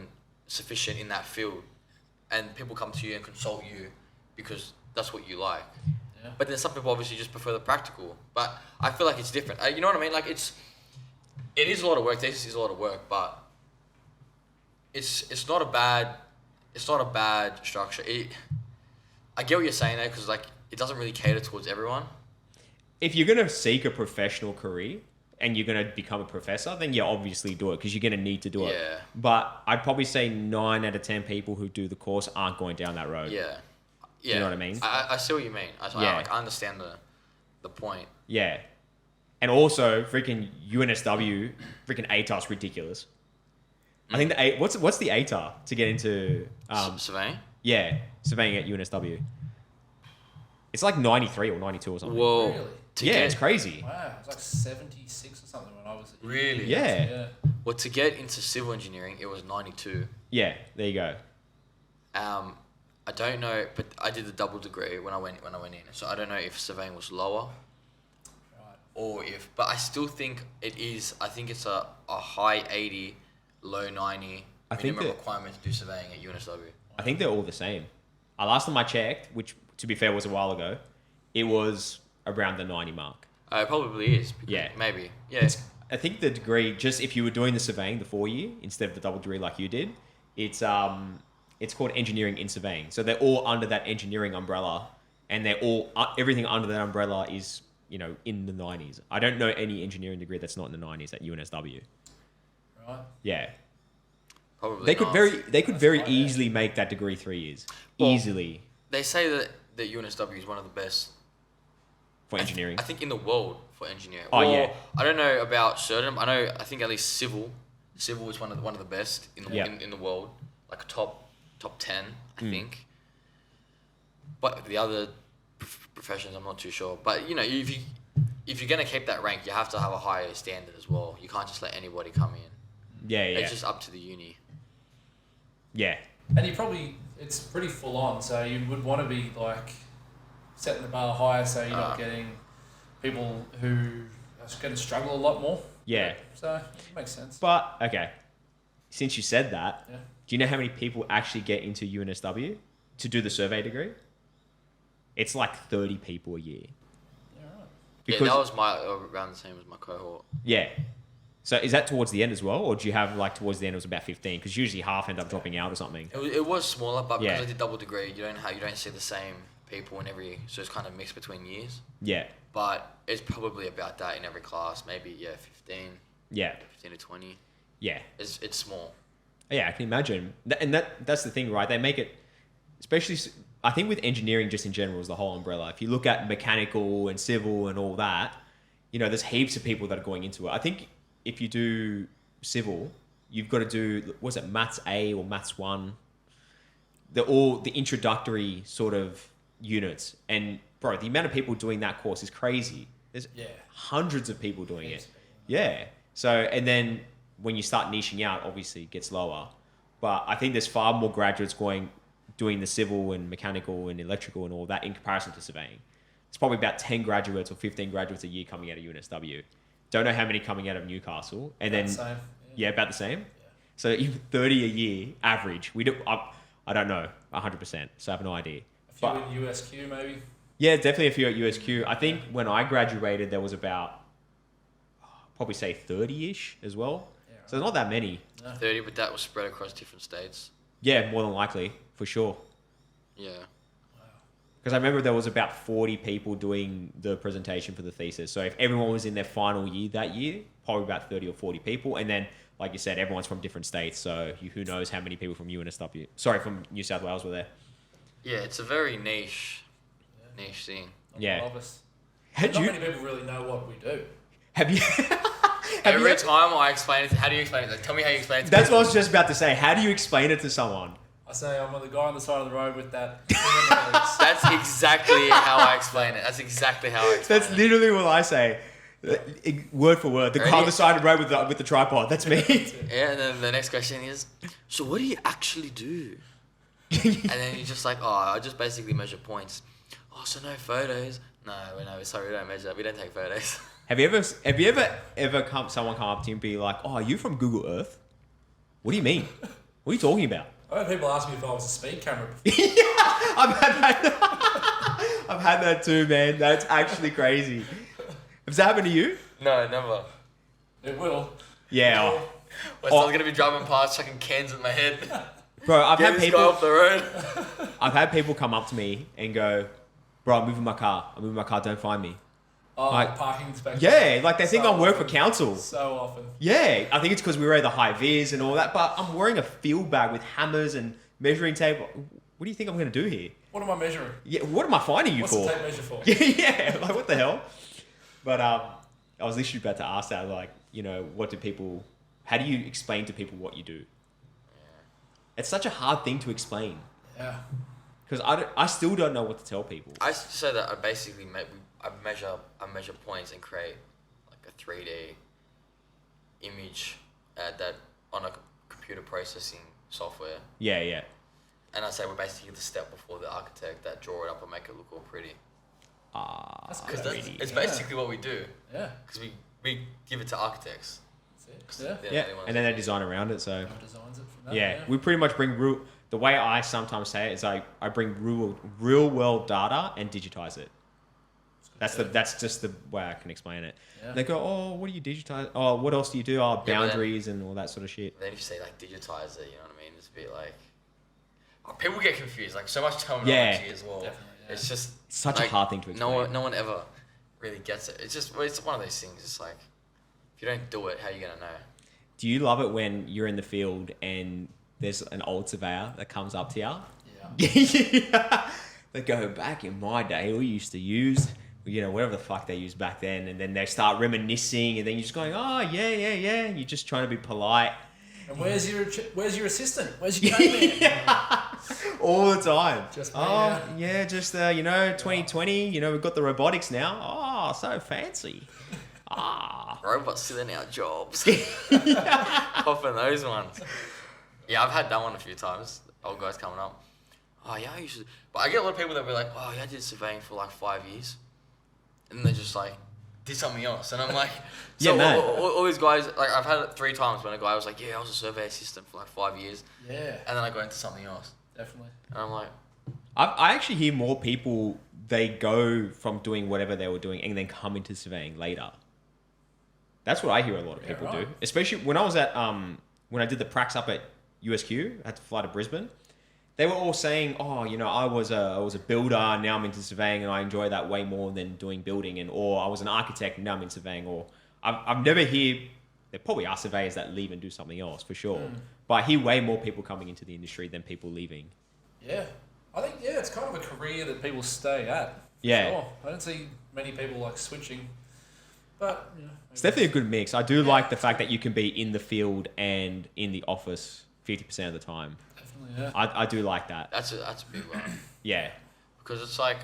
sufficient in that field, and people come to you and consult you because that's what you like. Yeah. But then some people obviously just prefer the practical. But I feel like it's different. You know what I mean? Like it is a lot of work. Thesis is a lot of work, but it's not a bad structure. I get what you're saying there, because like it doesn't really cater towards everyone. If you're gonna seek a professional career and you're gonna become a professor, then obviously do it, because you're gonna need to do it. Yeah. But I'd probably say 9 out of 10 people who do the course aren't going down that road. Yeah. You know what I mean? I see what you mean. I understand the point. Yeah. And also, freaking UNSW, freaking ATAR's ridiculous. I think what's the ATAR to get into surveying? Yeah, surveying at UNSW. It's like 93 or 92 or something. Whoa. Really? It's crazy. Wow, it was like 76 or something when I was at Really? Yeah. Well, to get into civil engineering, it was 92. Yeah, there you go. I don't know, but I did the double degree when I went in, so I don't know if surveying was lower, right? But I still think it is. I think it's a high 80, low 90 minimum requirement to do surveying at UNSW. I think they're all the same. Last time I checked, which to be fair was a while ago, it was around the 90 mark. It probably is. Yeah, maybe. Yeah. I think the degree, just if you were doing the surveying, the 4-year instead of the double degree like you did, it's called engineering in surveying. So they're all under that engineering umbrella, and they're all everything under that umbrella is in the 90s. I don't know any engineering degree that's not in the 90s at UNSW. Right. Yeah. Probably they could very easily make that degree 3 years. Easily. They say that UNSW is one of the best for engineering. I think in the world for engineering. Yeah. I don't know about certain. I think at least civil is one of the best in the world, like top 10, I think. But the other professions, I'm not too sure. But if you're gonna keep that rank, you have to have a higher standard as well. You can't just let anybody come in. Yeah. It's just up to the uni. Yeah. And it's pretty full on, so you would want to be like setting the bar higher, so you're not getting people who are going to struggle a lot more. Yeah. So it makes sense. But okay, since you said that, do you know how many people actually get into UNSW? to do the survey degree, it's like 30 people a year. Yeah, right. Because, that was around the same as my cohort. yeah. So is that towards the end as well, or do you have like towards the end it was about 15? Because usually half end up dropping out or something. It was smaller, but Yeah. because I did double degree, you don't see the same people in every, so it's kind of mixed between years. Yeah. But it's probably about that in every class, maybe 15. Yeah. 15 to 20. Yeah. It's small. Yeah, I can imagine. And that's the thing, right? They make it, especially, I think with engineering just in general is the whole umbrella. If you look at mechanical and civil and all that, you know, there's heaps of people that are going into it. I think if you do civil, you've got to do, was it Maths A or Maths 1? All the introductory sort of units. And bro, the amount of people doing that course is crazy. There's hundreds of people doing it. Yeah. So, and then when you start niching out, obviously it gets lower. But I think there's far more graduates doing the civil and mechanical and electrical and all that in comparison to surveying. It's probably about 10 graduates or 15 graduates a year coming out of UNSW. Don't know how many coming out of Newcastle. And About then, the same. yeah, about the same. Yeah. So even 30 a year average. I don't know 100%. So I have no idea. A few in USQ maybe. Yeah, definitely a few at USQ. I think when I graduated, there was about, probably say 30-ish as well. Yeah, right. So there's not that many. No. 30, but that was spread across different states. Yeah, more than likely, for sure. Yeah. Because I remember there was about 40 people doing the presentation for the thesis. So if everyone was in their final year that year, probably about 30 or 40 people. And then, like you said, everyone's from different states. So who knows how many people from from New South Wales were there. Yeah, it's a very niche thing. Yeah. Novice. Had Not you, many people really know what we do. have you, Every time I explain it, how do you explain it? Like, tell me how you explain it to that's people. what I was just about to say. How do you explain it to someone? I say I'm the guy on the side of the road with that thing in the legs. That's exactly how I explain it. That's exactly how I explain That's it. literally what I say. Word for word. The guy on Ready? the side of the road with the tripod. That's me. Yeah, and then the next question is, so what do you actually do? And then you're just like, oh, I just basically measure points. Oh, so no photos? No, sorry, we don't measure. We don't take photos. Have you ever someone come up to you and be like, "Oh, are you from Google Earth?" What do you mean? What are you talking about? I had people ask me if I was a speed camera before. I've had that too, man. That's actually crazy. Has that happened to you? No, never. It will. Yeah. Wait, so I was gonna be driving past, chucking cans in my head. Bro, I've Get had this guy off people. the road. I've had people come up to me and go, "Bro, I'm moving my car. Don't find me." Oh, Like- parking inspection. Yeah, like they think So I work for often. council. So often. Yeah, I think it's because we wear the high vis and all that, but I'm wearing a field bag with hammers and measuring tape. What do you think I'm going to do here? What am I measuring? Yeah, what am I finding you What's for? the tape measure for? Yeah, like what the hell? But I was literally about to ask that, like, you know, how do you explain to people what you do? It's such a hard thing to explain Yeah. because I still don't know what to tell people. I used to say that I basically I measure points and create like a 3D image that on a computer processing software. Yeah, yeah. And I say we're basically the step before the architect that draw it up and make it look all pretty. That's Because good. really. it's basically what we do. Yeah. Because we give it to architects. That's it. Yeah. They're Yeah, the only ones and then that they design around it, so... Who designs it from that? Yeah, we pretty much bring the way I sometimes say it is I bring real world data and digitize it. That's just the way I can explain it. Yeah. They go, "Oh, what do you digitize? Oh, what else do you do? Oh, Yeah, but then- boundaries and all that sort of shit." Then if you say like digitize it, you know what I mean? It's a bit like people get confused. Like so much terminology Yeah. as well. Definitely, yeah. It's just It's such a like, hard thing to explain. No one ever really gets it. It's just it's one of those things. It's like if you don't do it, how are you gonna know? Do you love it when you're in the field and there's an old surveyor that comes up to you? Yeah. They go, "Back in my day, we used to use, you know, whatever the fuck they used back then," and then they start reminiscing, and then you're just going, "Oh, yeah, and you're just trying to be polite. And where's your assistant? Where's your man? All the time. Just me, oh, yeah, just, 2020, we've got the robotics now. Oh, so fancy. Robots stealing our jobs. Popping those ones. Yeah, I've had that one a few times. Old guys coming up. Oh yeah, I used to. But I get a lot of people that be like, "Oh yeah, I did surveying for like 5 years," and they're just like, "Did something else," and I'm like, Yeah, "So man. all these guys, like I've had it 3 times when a guy was like, "Yeah, I was a survey assistant for like 5 years," Yeah. and then I go into something else, Definitely. and I'm like, I actually hear more people, they go from doing whatever they were doing and then come into surveying later. That's what I hear a lot of people do. Especially when I was at, when I did the pracs up at USQ, I had to fly to Brisbane. They were all saying, oh, you know, I was a builder, now I'm into surveying and I enjoy that way more than doing building. Or I was an architect and now I'm in surveying. Or I've never hear, there probably are surveyors that leave and do something else for sure. But I hear way more people coming into the industry than people leaving. Yeah. I think, it's kind of a career that people stay at. Yeah. Sure. I don't see many people like switching. But, it's definitely a good mix. I do like the fact that you can be in the field and in the office 50% of the time. Definitely, yeah. I do like that. That's a big one. Yeah. Because it's like,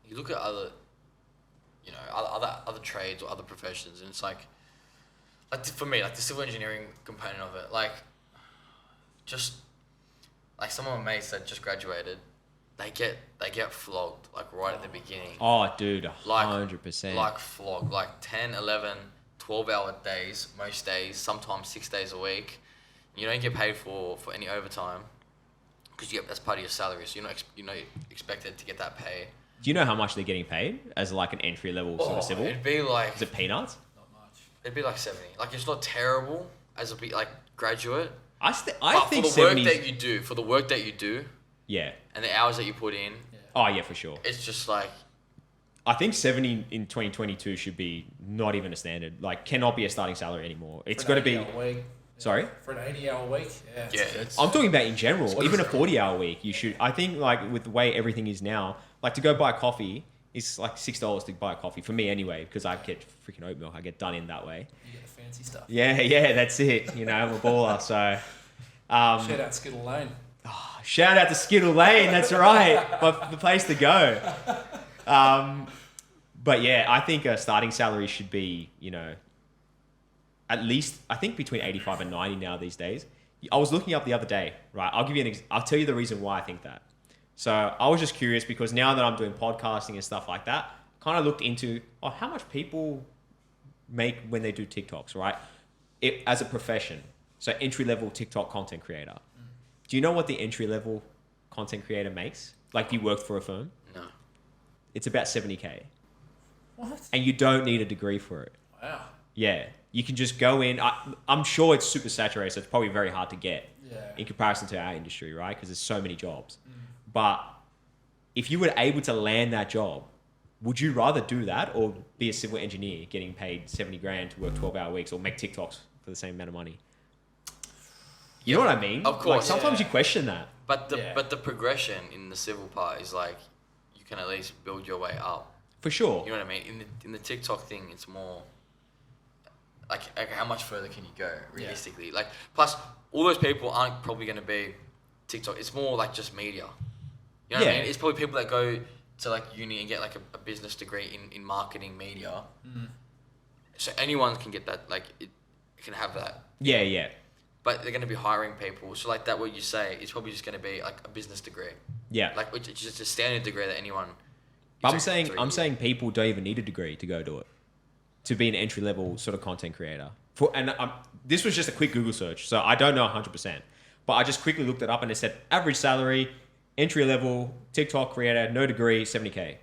you look at other, you know, other trades or other professions, and it's like for me, like the civil engineering component of it, like, just, like some of my mates that just graduated, they get flogged, like right at the beginning. Oh, dude, 100%. Like flogged, like 10, 11, 12-hour days, most days, sometimes 6 days a week. You don't get paid for any overtime because that's part of your salary, so you're not expected to get that pay. Do you know how much they're getting paid as like an entry level sort of civil? It'd be like, is it peanuts? Not much. It'd be like 70. Like, it's not terrible as a like graduate. I think for the work that you do, yeah, and the hours that you put in, oh yeah, for sure. It's just like, I think 70 in 2022 should be not even a standard. Like, cannot be a starting salary anymore. It's got to be. Sorry? For an 80-hour week? Yeah. I'm talking about in general. Even a 40-hour week, you should. I think, like, with the way everything is now, like, to go buy a coffee is like $6 to buy a coffee. For me, anyway, because I get freaking oat milk. I get done in that way. You get the fancy stuff. Yeah, that's it. You know, I'm a baller, so... shout out Skittle Lane. Oh, shout out to Skittle Lane, that's right. The place to go. But yeah, I think a starting salary should be, you know... at least, I think between 85 and 90 now these days. I was looking up the other day, right? I'll tell you the reason why I think that. So I was just curious because now that I'm doing podcasting and stuff like that, kind of looked into how much people make when they do TikToks, right? As a profession. So entry-level TikTok content creator. Do you know what the entry-level content creator makes? Like, if you worked for a firm? No. It's about 70K. What? And you don't need a degree for it. Wow. Yeah. You can just go in. I'm sure it's super saturated, so it's probably very hard to get in comparison to our industry, right? Because there's so many jobs. But if you were able to land that job, would you rather do that or be a civil engineer getting paid 70 grand to work 12-hour weeks or make TikToks for the same amount of money? You know what I mean? Of course. Like, sometimes you question that. But the progression in the civil part is like, you can at least build your way up. For sure. You know what I mean? In the TikTok thing, it's more... Like, how much further can you go, realistically? Yeah. Like, plus, all those people aren't probably going to be TikTok. It's more like just media. You know what I mean? It's probably people that go to, like, uni and get, like, a business degree in marketing media. So anyone can get that, like, it can have that. Yeah. But they're going to be hiring people. So, like, that what you say, it's probably just going to be, like, a business degree. Yeah. Like, it's just a standard degree that anyone... But I'm saying people don't even need a degree to go do it. To be an entry-level sort of content creator. This was just a quick Google search, so I don't know 100%. But I just quickly looked it up and it said average salary, entry-level, TikTok creator, no degree, 70K.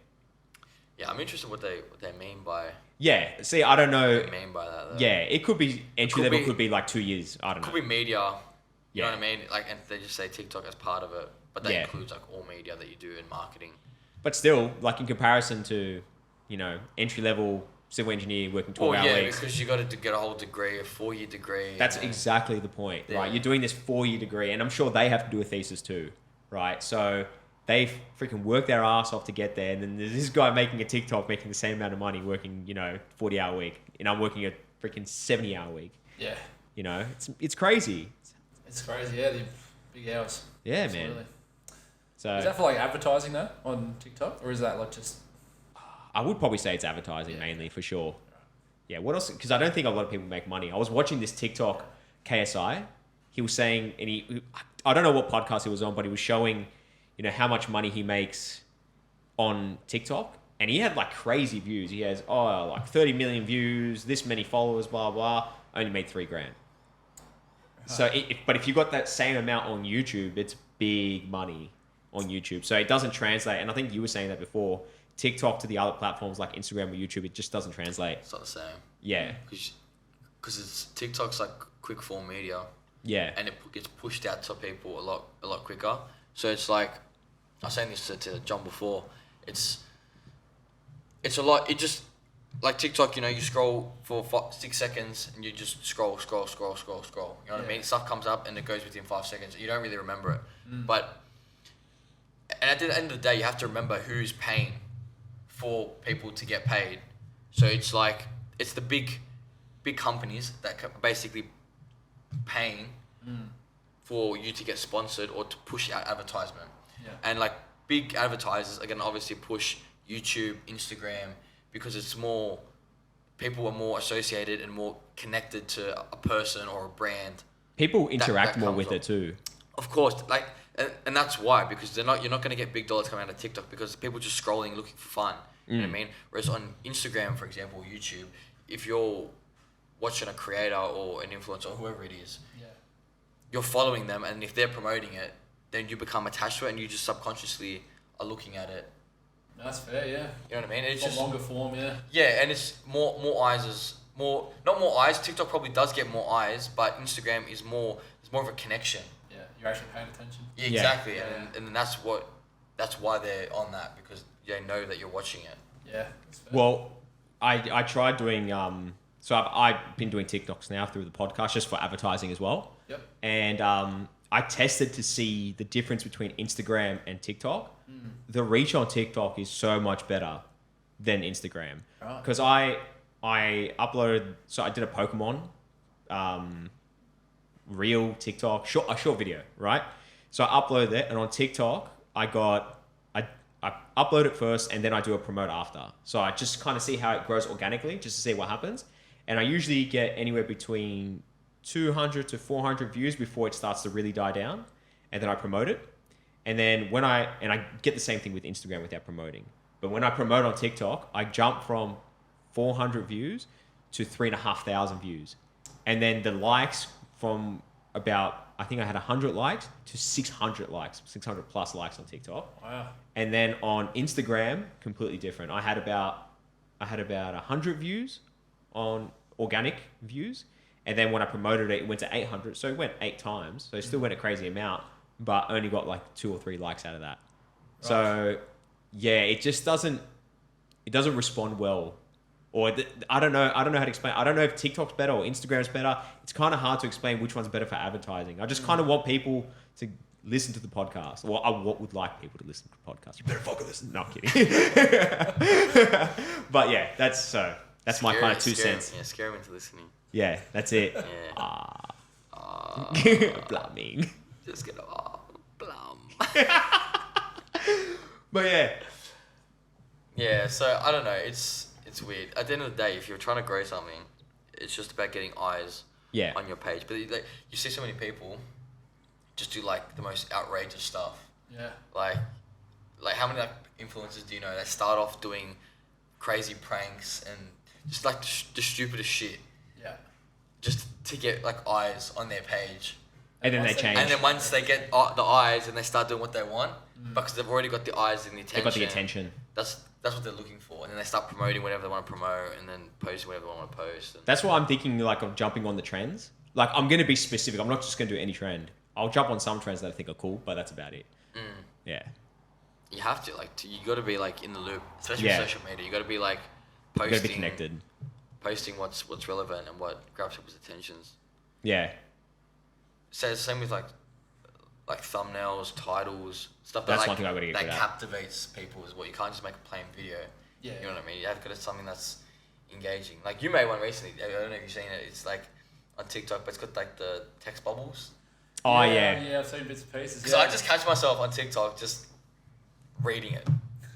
Yeah, I'm interested what they mean by... Yeah, see, I don't know... What they mean by that, though. Yeah, it could be entry-level, could be like 2 years, I don't know. Could be media, you know what I mean? Like, and they just say TikTok as part of it, but that includes, like, all media that you do in marketing. But still, like, in comparison to, you know, entry-level... civil engineer working 12-hour weeks. Yeah, because you got to get a whole degree, a 4-year degree. That's exactly the point, right? You're doing this 4-year degree, and I'm sure they have to do a thesis too, right? So they freaking work their ass off to get there, and then there's this guy making a TikTok making the same amount of money working, 40-hour week, and I'm working a freaking 70-hour week. Yeah. It's crazy. It's crazy, yeah, the big hours. Yeah, absolutely. Man. So is that for like advertising though on TikTok, or is that like just... I would probably say it's advertising mainly, for sure. Yeah, what else? Because I don't think a lot of people make money. I was watching this TikTok KSI. He was saying, and I don't know what podcast he was on, but he was showing, how much money he makes on TikTok. And he had like crazy views. He has, like 30 million views, this many followers, blah, blah. Only made $3 grand. So, but if you got that same amount on YouTube, it's big money. on YouTube. So it doesn't translate. And I think you were saying that before. TikTok to the other platforms like Instagram or YouTube, it just doesn't translate. It's not the same. Yeah. Because it's TikTok's like quick form media. Yeah. And it gets pushed out to people a lot quicker. So it's like, I was saying this to John before, it's a lot, it just, like TikTok, you know, you scroll for 6 seconds and you just scroll. You know what I mean? Stuff comes up and it goes within 5 seconds. You don't really remember it. But, and at the end of the day, you have to remember who's paying for people to get paid. So it's like, it's the big companies that are basically paying for you to get sponsored or to push out advertisement. Yeah. And like big advertisers are going to obviously push YouTube, Instagram, because it's more, people are more associated and more connected to a person or a brand. People interact more with it too. Of course, like, and that's why, because you're not going to get big dollars coming out of TikTok because people are just scrolling looking for fun. You know what I mean? Whereas on Instagram, for example, YouTube, if you're watching a creator or an influencer or whoever it is, you're following them, and if they're promoting it, then you become attached to it and you just subconsciously are looking at it. That's fair, yeah. You know what I mean? It's just longer form, yeah. Yeah, and it's more eyes is more, not more eyes. TikTok probably does get more eyes, but Instagram is more, it's more of a connection. Yeah, you're actually paying attention. Yeah, exactly. Yeah. And that's why they're on that, because they know that you're watching it. Yeah, that's fair. Well, I tried doing, so I've been doing TikToks now through the podcast just for advertising as well. Yep. And I tested to see the difference between Instagram and TikTok. The reach on TikTok is so much better than Instagram. Because I uploaded, so I did a Pokemon reel TikTok, a short video, right? So I uploaded it, and on TikTok, I upload it first, and then I do a promote after. So I just kind of see how it grows organically, just to see what happens. And I usually get anywhere between 200 to 400 views before it starts to really die down, and then I promote it. And then I get the same thing with Instagram without promoting. But when I promote on TikTok, I jump from 400 views to 3,500 views. And then the likes from about, I think I had 100 likes to 600 likes, 600 plus likes on TikTok. Wow. And then on Instagram, completely different. I had about 100 views on organic views. And then when I promoted it, it went to 800. So it went 8 times. So it still went a crazy amount, but only got like 2 or 3 likes out of that. Right. So yeah, it just doesn't respond well. Or I don't know how to explain. I don't know if TikTok's better or Instagram's better. It's kind of hard to explain which one's better for advertising. I just kind of want people to listen to the podcast. Or I would like people to listen to the podcast. You better fucking listen. No, I'm kidding. But yeah, that's my kind of 2 cents. Yeah, scare them into listening. Yeah, that's it. Yeah. Blumming. Just get blum. But yeah. Yeah, so I don't know. It's weird. At the end of the day, if you're trying to grow something, it's just about getting eyes on your page. But like, you see so many people just do like the most outrageous stuff. Yeah. Like how many like influencers do you know that start off doing crazy pranks and just like the stupidest shit? Yeah. Just to get like eyes on their page. And then they change. And then once they get the eyes and they start doing what they want, because they've already got the eyes and the attention. They got the attention. That's what they're looking for. And then they start promoting whatever they want to promote and then posting whatever they want to post. And that's why I'm thinking like of jumping on the trends. Like I'm going to be specific. I'm not just going to do any trend. I'll jump on some trends that I think are cool, but that's about it. Yeah. You have to you got to be like in the loop, especially with social media. You got to be like posting. You got to be connected. Posting what's relevant and what grabs people's attentions. Yeah. So it's the same with like thumbnails, titles, stuff that's that one thing I gotta get good at. Captivates people as well. You can't just make a plain video. Yeah. You know what I mean? You have to get something that's engaging. Like you made one recently. I don't know if you've seen it. It's like on TikTok, but it's got like the text bubbles. Oh yeah. Yeah, I've seen bits and pieces. Because I just catch myself on TikTok just reading it,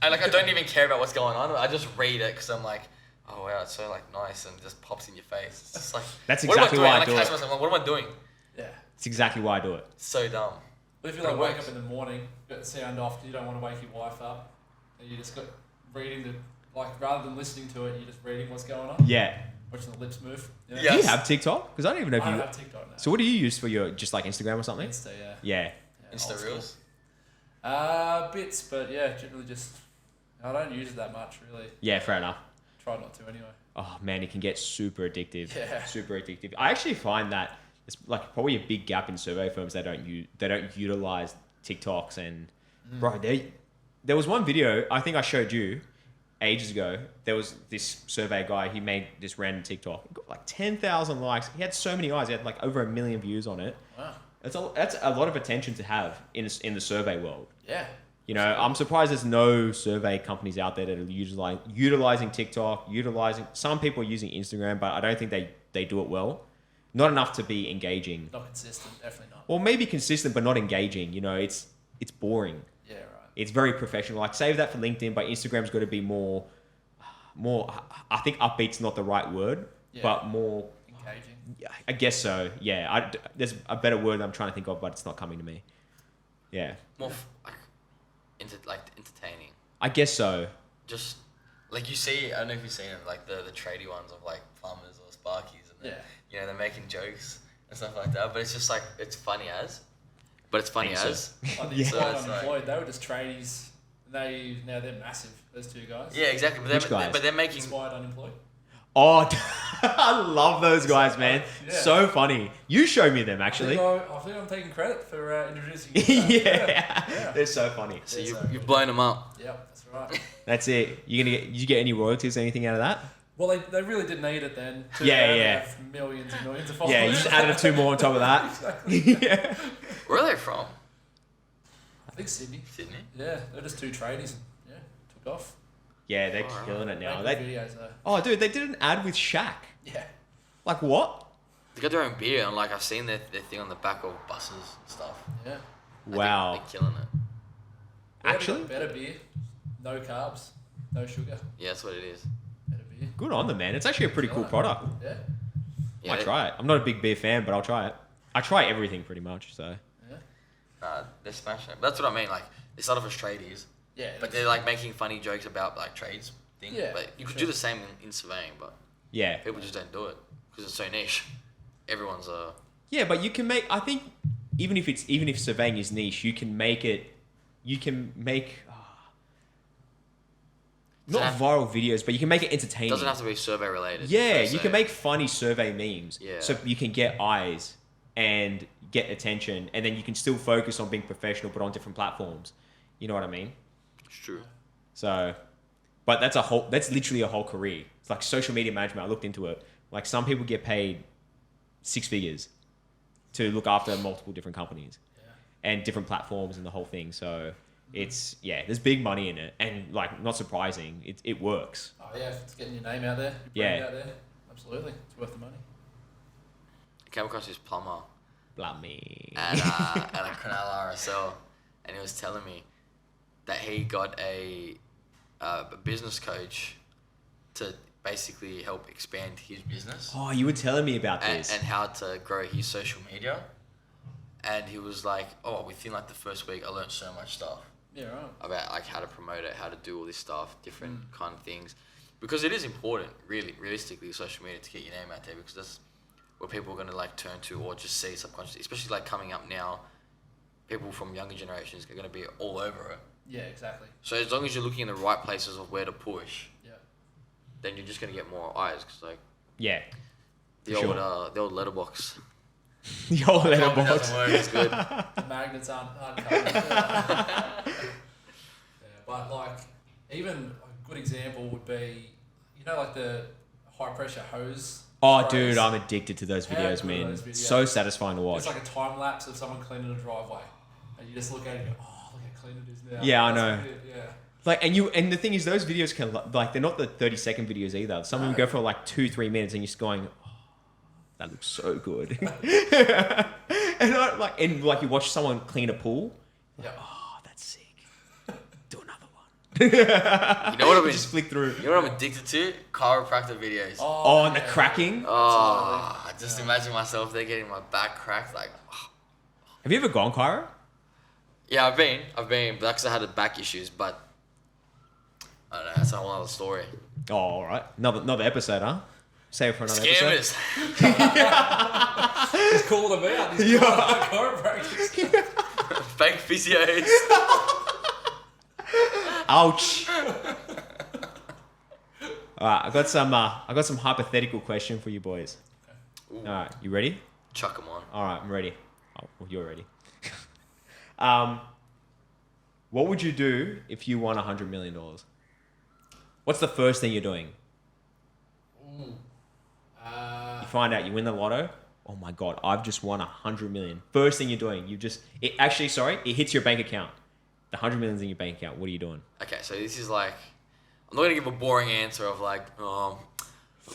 and like I don't even care about what's going on. I just read it because I'm like, oh wow, it's so like nice and just pops in your face. It's just like that's exactly why I do catch it. myself, like, what am I doing? Yeah. It's exactly why I do it. So dumb. But if you like wake up in the morning, got the sound off, you don't want to wake your wife up, and you just got reading rather than listening to it, you're just reading what's going on. Yeah. Watching the lips move. You know? Yes. Do you have TikTok? Because I don't even know if I you don't have TikTok now. So what do you use for your just like Instagram or something? Insta, yeah. Yeah. Insta Reels. Bits, but yeah, generally just I don't use it that much really. Yeah, fair enough. Try not to anyway. Oh man, it can get super addictive. Yeah. Super addictive. I actually find that it's like probably a big gap in survey firms. They don't utilize TikToks and bro. There was one video I think I showed you ages ago. There was this survey guy. He made this random TikTok. He got like 10,000 likes. He had so many eyes. He had like over 1 million views on it. Wow. That's a lot of attention to have in the survey world. Yeah. You know, I'm surprised there's no survey companies out there that are utilizing TikTok, some people are using Instagram, but I don't think they do it well. Not enough to be engaging. Not consistent, definitely not. Or maybe consistent, but not engaging. You know, it's boring. Yeah, right. It's very professional. Like save that for LinkedIn, but Instagram's got to be more, I think upbeat's not the right word, but more engaging. I guess so. Yeah. There's a better word I'm trying to think of, but it's not coming to me. Yeah. More entertaining. I guess so. Just like you see, I don't know if you've seen it, like the tradie ones of like plumbers or sparkies, and then, you know, they're making jokes and stuff like that. But it's just like it's funny as. Like the Inspired Unemployed, they were just tradies. Now they're massive. Those two guys. Yeah, exactly. But they're making Inspired Unemployed. Oh, I love those guys, man. Yeah. So funny. You showed me them, actually. I think I'm taking credit for introducing you. Yeah. They're so funny. So you've blown them up. Yep, that's right. That's it. Did you get any royalties or anything out of that? Well, they really didn't need it then. Yeah. Have millions and millions of followers. Yeah, you just added 2 more on top of that. Exactly. Yeah. Where are they from? I think Sydney. Sydney? Yeah, they're just two tradies and took off. Yeah, they're killing it now. Videos though. Oh, dude, they did an ad with Shaq. Yeah. Like what? They got their own beer, and like I've seen their thing on the back of buses and stuff. Yeah. Wow. They're killing it. Actually? Better beer. No carbs. No sugar. Yeah, that's what it is. Better beer. Good on them, man. It's actually a pretty cool product. Yeah. Yeah, I'll try it. I'm not a big beer fan, but I'll try it. I try everything pretty much, so. Yeah. They're smashing it. But that's what I mean. Like they started off as tradies. Yeah. But they're like making funny jokes about like trades things. Yeah, But you could do the same in surveying, but Yeah. people just don't do it because it's so niche. Everyone's Yeah, but you can make. I think even if surveying is niche, you can make it. You can make not viral videos, but you can make it entertaining. doesn't have to be survey related. Yeah, you can make funny survey memes. Yeah. So you can get eyes and get attention, and then you can still focus on being professional, but on different platforms. You know what I mean? It's true. So, but that's literally a whole career. It's like social media management. I looked into it. Like some people get paid 6 figures to look after multiple different companies and different platforms and the whole thing. So it's, there's big money in it. And like, not surprising, it works. Oh yeah, if it's getting your name out there, your brand out there, absolutely. It's worth the money. I came across this plumber Blimey. at a Cronulla RSL, and he was telling me that he got a business coach to basically help expand his business. Oh, you were telling me about this. And how to grow his social media. And he was like, within like the first week, I learned so much stuff. Yeah, right. About like how to promote it, how to do all this stuff, different kind of things. Because it is important, really, realistically, social media to get your name out there, because that's what people are going to like turn to or just see subconsciously, especially like coming up now. People from younger generations are going to be all over it. Yeah, exactly. So as long as you're looking in the right places of where to push, then you're just going to get more eyes. Cause like the old letterbox. The old letterbox. Doesn't work as good. The magnets aren't covered. Yeah, but like even a good example would be, like the high pressure hose. Oh, sprays. dude, I'm addicted to those videos, man. Those videos. So satisfying to watch. It's like a time lapse of someone cleaning a driveway, and you just look at it and go, "Oh, look how clean it is now." Yeah, I know. Yeah. Like, and the thing is, those videos can, like, they're not the 30-second videos either. Some of them go for like 2-3 minutes, and you're just going, "Oh, that looks so good." and you watch someone clean a pool. Yeah. Oh, that's sick. Do another one. You know what I've been just flick through. You know what I'm addicted to? Chiropractor videos. Oh, and the cracking. Oh, just imagine myself there getting my back cracked. Like, Have you ever gone chiro? yeah, I've been, but because I had back issues. But I don't know. That's a whole other story. Oh, all right. Another episode, huh? Save it for another episode. Scammers. He's calling them out. He's calling out chiropractors. Fake physios. Ouch. All right, I got some hypothetical question for you boys. Ooh. All right, you ready? Chuck them on. All right, I'm ready. Oh, well, you're ready. What would you do if you won $100 million? What's the first thing you're doing? Ooh. You find out you win the lotto. Oh my God, I've just won $100 million. First thing you're doing, it hits your bank account. The $100 million's in your bank account. What are you doing? Okay, so this is like, I'm not gonna give a boring answer of like, I've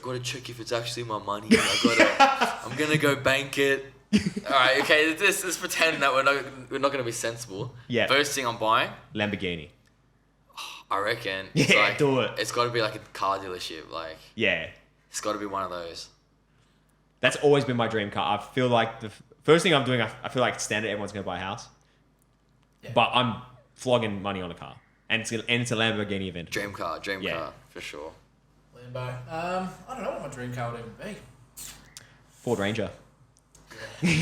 got to check if it's actually my money. I'm gonna go bank it. All right, okay. Let's pretend that we're not gonna be sensible. Yeah. First thing I'm buying, Lamborghini. I reckon. Yeah, it's like, do it. It's got to be like a car dealership. Like, Yeah. it's got to be one of those. That's always been my dream car. I feel like the first thing I'm doing, I feel like it's standard. Everyone's gonna buy a house. Yeah. But I'm flogging money on a car, and it's a Lamborghini event. Dream car for sure. Lambo. I don't know what my dream car would even be. Ford Ranger. Done.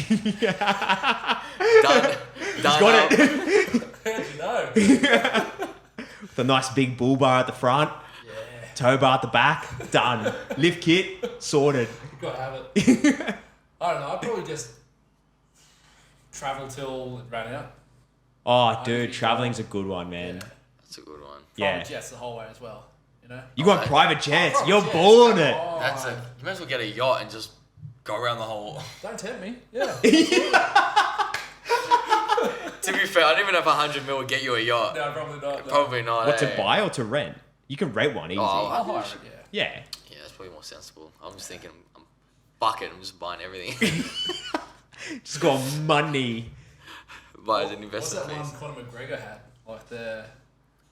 Got it. How'd you know? The nice big bull bar at the front, Yeah. tow bar at the back. Done. Lift kit sorted. Gotta have it. I don't know. I'd probably just travel till it ran out. Oh, dude, traveling's a good one, man. Yeah. That's a good one. Yeah. Private jets the whole way as well. You know. You got Oh, private jets. Private You're jets, balling come it. on. You might as well get a yacht and just go around the whole. Don't tempt me. Yeah. To be fair, I don't even know if 100 mil would get you a yacht. No, probably not. No. Probably not. What, eh? to buy or to rent? You can rent one easy. I'll hire it. Yeah. Yeah. Yeah, that's probably more sensible. I'm just thinking, fuck it, I'm just buying everything. Just got money. Buy as an What's investment that one piece. Conor McGregor had? Like the.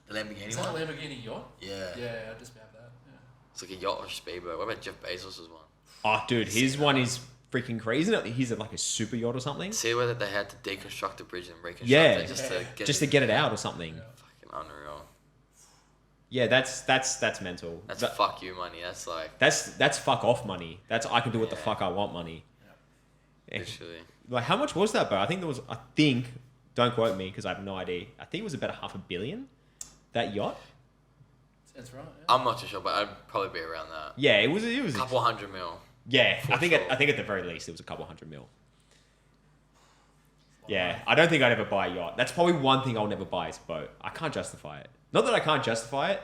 The Lamborghini Is that a one? Lamborghini yacht? Yeah. Yeah, I'd just have that. Yeah. It's like a yacht or a speedboat. What about Jeff Bezos' one? Oh, dude, his one is freaking crazy. Isn't it? He's like a super yacht or something. See whether they had to deconstruct the bridge and reconstruct Yeah. it just to get it out or something. Fucking unreal. Yeah, that's mental. That's fuck you money. That's like That's fuck off money. That's I can do what the Yeah. fuck I want money. Yeah. literally. Like, how much was that, bro? I think don't quote me because I have no idea. I think it was about $500 million. That yacht. Sounds right. Yeah. I'm not too sure, but I'd probably be around that. Yeah, it was. A couple $100 million. Yeah, For I think sure. at the very least it was a couple $100 million. Yeah, I don't think I'd ever buy a yacht. That's probably one thing I'll never buy is a boat. I can't justify it. Not that I can't justify it.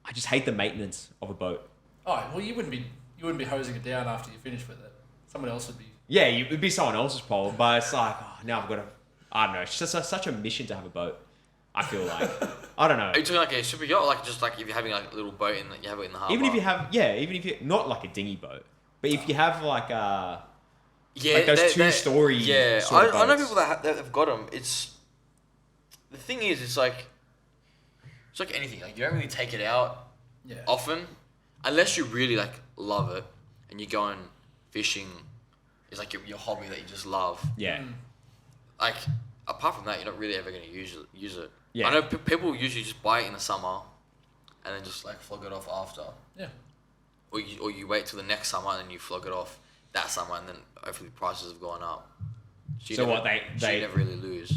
I just hate the maintenance of a boat. Oh well, you wouldn't be hosing it down after you finish with it. Someone else would be. Yeah, it'd be someone else's problem, but it's like, oh, now I've got to. I don't know. It's just such a mission to have a boat. I feel like. I don't know. Are you talking like a super yacht, or like just like if you're having like a little boat and you have it in the harbour? Even if you not like a dinghy boat, but if you have like a. Yeah, like those two-story Yeah, sort of I know boats. people that have got them. It's the thing is, it's like anything. Like you don't really take it out Yeah. often, unless you really like love it and you're going fishing. Is like your hobby that you just love. Yeah. Mm. Like apart from that, you're not really ever going to use it. Yeah. I know people usually just buy it in the summer, and then just like flog it off after. Yeah. Or you wait till the next summer and then you flog it off that summer, and then hopefully prices have gone up. you So never, what, they- you never really lose.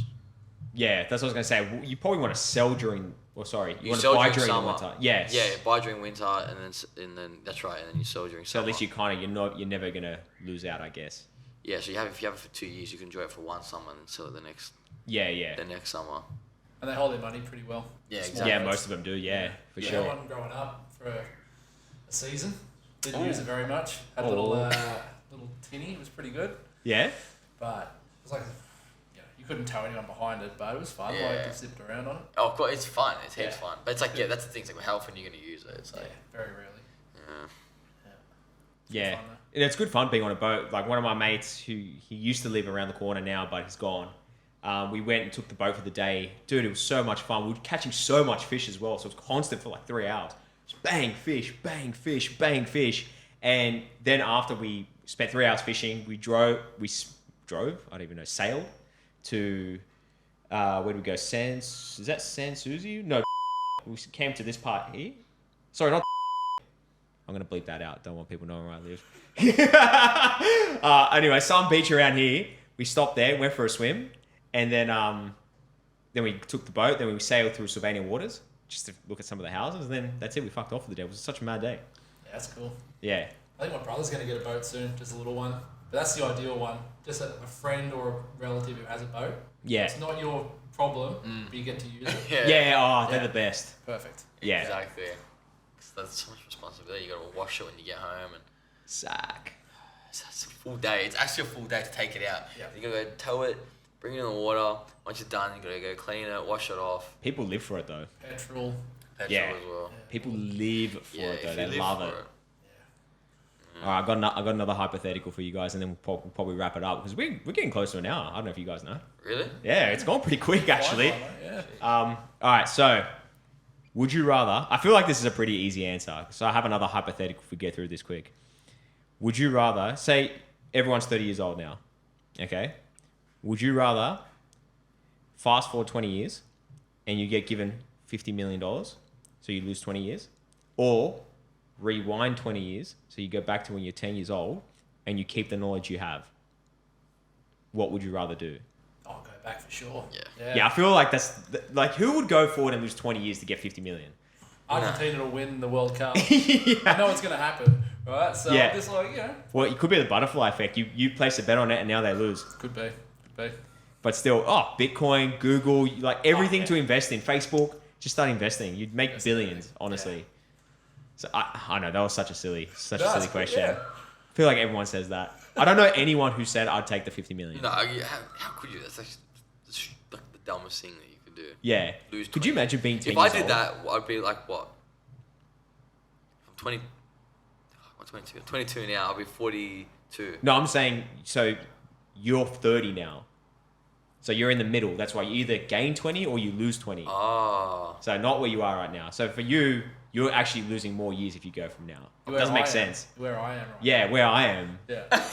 Yeah, that's what I was gonna say. You probably want to sell during. Well, sorry, you want to sell buy during during the summer. winter. Yes. Yeah, buy during winter and then that's right, and then you sell during So summer. at least you're never gonna lose out, I guess. Yeah, so if you have it for 2 years, you can enjoy it for one summer and then sell it the next Yeah. summer. And they hold their money pretty well. Yeah, Small exactly. Yeah, boats. most of them do. Yeah, for Yeah, sure. one growing up for a season. Didn't Oh. use it very much. Had a little tinny. It was pretty good, Yeah. but it was like, you couldn't tow anyone behind it, but it was fun. Yeah. Like just zipped around on it. Oh, of course, it's fun. It's heaps Yeah. fun. But it's like, yeah, that's the thing. It's like, how often are you going to use it? It's like, Yeah, very rarely. yeah. Yeah. Fun, though. And it's good fun being on a boat. Like one of my mates who he used to live around the corner now, but he's gone. We went and took the boat for the day. Dude, it was so much fun. We were catching so much fish as well. So it was constant for like 3 hours. Just bang fish, bang fish, bang fish. And then after we spent 3 hours fishing, we drove, I don't even know, sailed to, where did we go? Is that San Suzy? No, we came to this part here. Sorry, not I'm going to bleep that out. Don't want people knowing where I live. Anyway, some beach around here. We stopped there, went for a swim. And then we took the boat. Then we sailed through Sylvania waters. just to look at some of the houses. And then that's it. We fucked off for the day. It was such a mad day. Yeah, that's cool. Yeah. I think my brother's going to get a boat soon, just a little one. But that's the ideal one. Just a friend or a relative who has a boat. Yeah. It's not your problem, but you get to use it. Yeah. They're the best. Perfect. Yeah. Exactly. 'Cause that's so much responsibility. You got to wash it when you get home, and Sack. it's a full day. It's actually a full day to take it out. Yeah. You got to go tow it, bring it in the water. Once you're done, you got to go clean it, wash it off. People live for it though. Petrol. Petrol Yeah. as well. People live for it though. if They you live love for it. All right, I got another hypothetical for you guys, and then we'll probably wrap it up because we're getting close to an hour. I don't know if you guys know. Really? Yeah, it's gone pretty quick actually. Yeah. All right, so would you rather? I feel like this is a pretty easy answer, so I have another hypothetical if we get through this quick. Would you rather say everyone's 30 years old now? Okay. Would you rather fast forward 20 years and you get given $50 million, so you lose 20 years, or rewind 20 years, so you go back to when you're 10 years old and you keep the knowledge you have? What would you rather do? I'll go back for sure. Yeah. Yeah, I feel like that's like who would go forward and lose 20 years to get 50 million? Argentina will win the World Cup. I know it's going to happen, right? So Yeah. I'm just like, Well, it could be the butterfly effect. You place a bet on it and now they lose. Could be. But still, Bitcoin, Google, like everything yeah. to invest in. Facebook, just start investing. You'd make That's billions, the thing. honestly. Yeah. So I know that was such a silly That's good, question. yeah. I feel like everyone says that. I don't know anyone who said I'd take the 50 million. No, how could you? That's actually like the dumbest thing that you could do. Yeah. Lose Could you 20. imagine being 10 If years I did old? that, I'd be like, what? I'm 20. I'm 22. I'm 22 now. I'll be 42. No, I'm saying, so you're 30 now. So you're in the middle. That's why you either gain 20 or you lose 20. Oh. So not where you are right now. So for you, you're actually losing more years if you go from now. It Where doesn't I make am. sense. Where I am right Yeah, where I am. now. Yeah.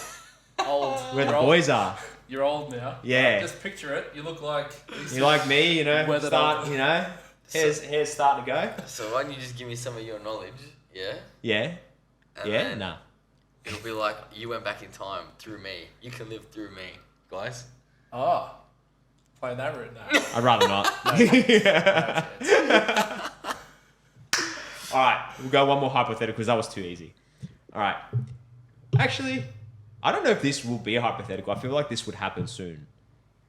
Old. Where the You're old. boys are. You're old now. Yeah. Just picture it. You look like... You like me, Weathered start, up. hair's starting to go. So why don't you just give me some of your knowledge? Yeah. Yeah. And Yeah? then Nah. It'll be like you went back in time through me. You can live through me, guys. Oh. Playing that route now. I'd rather not. No chance. All right, we'll go one more hypothetical because that was too easy. All right. Actually, I don't know if this will be a hypothetical. I feel like this would happen soon.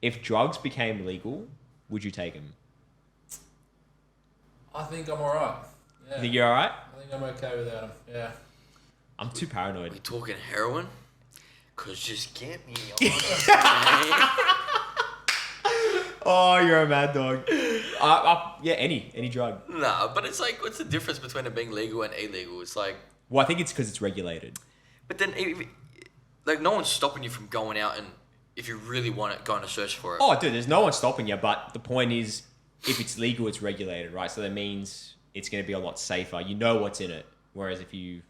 If drugs became legal, would you take them? I think I'm alright. Yeah. You think you're all right? I think I'm okay without them. Yeah. I'm too We paranoid. talking heroin? Cause just get me on it. Oh, you're a mad dog. Yeah, any drug. Nah, but it's like, what's the difference between it being legal and illegal? It's like, Well, I think it's because it's regulated. but then, like, no one's stopping you from going out and, if you really want it, going to search for it. Oh, dude, there's no one stopping you. But the point is, if it's legal, it's regulated, right? So that means it's going to be a lot safer. You know what's in it. Whereas if you,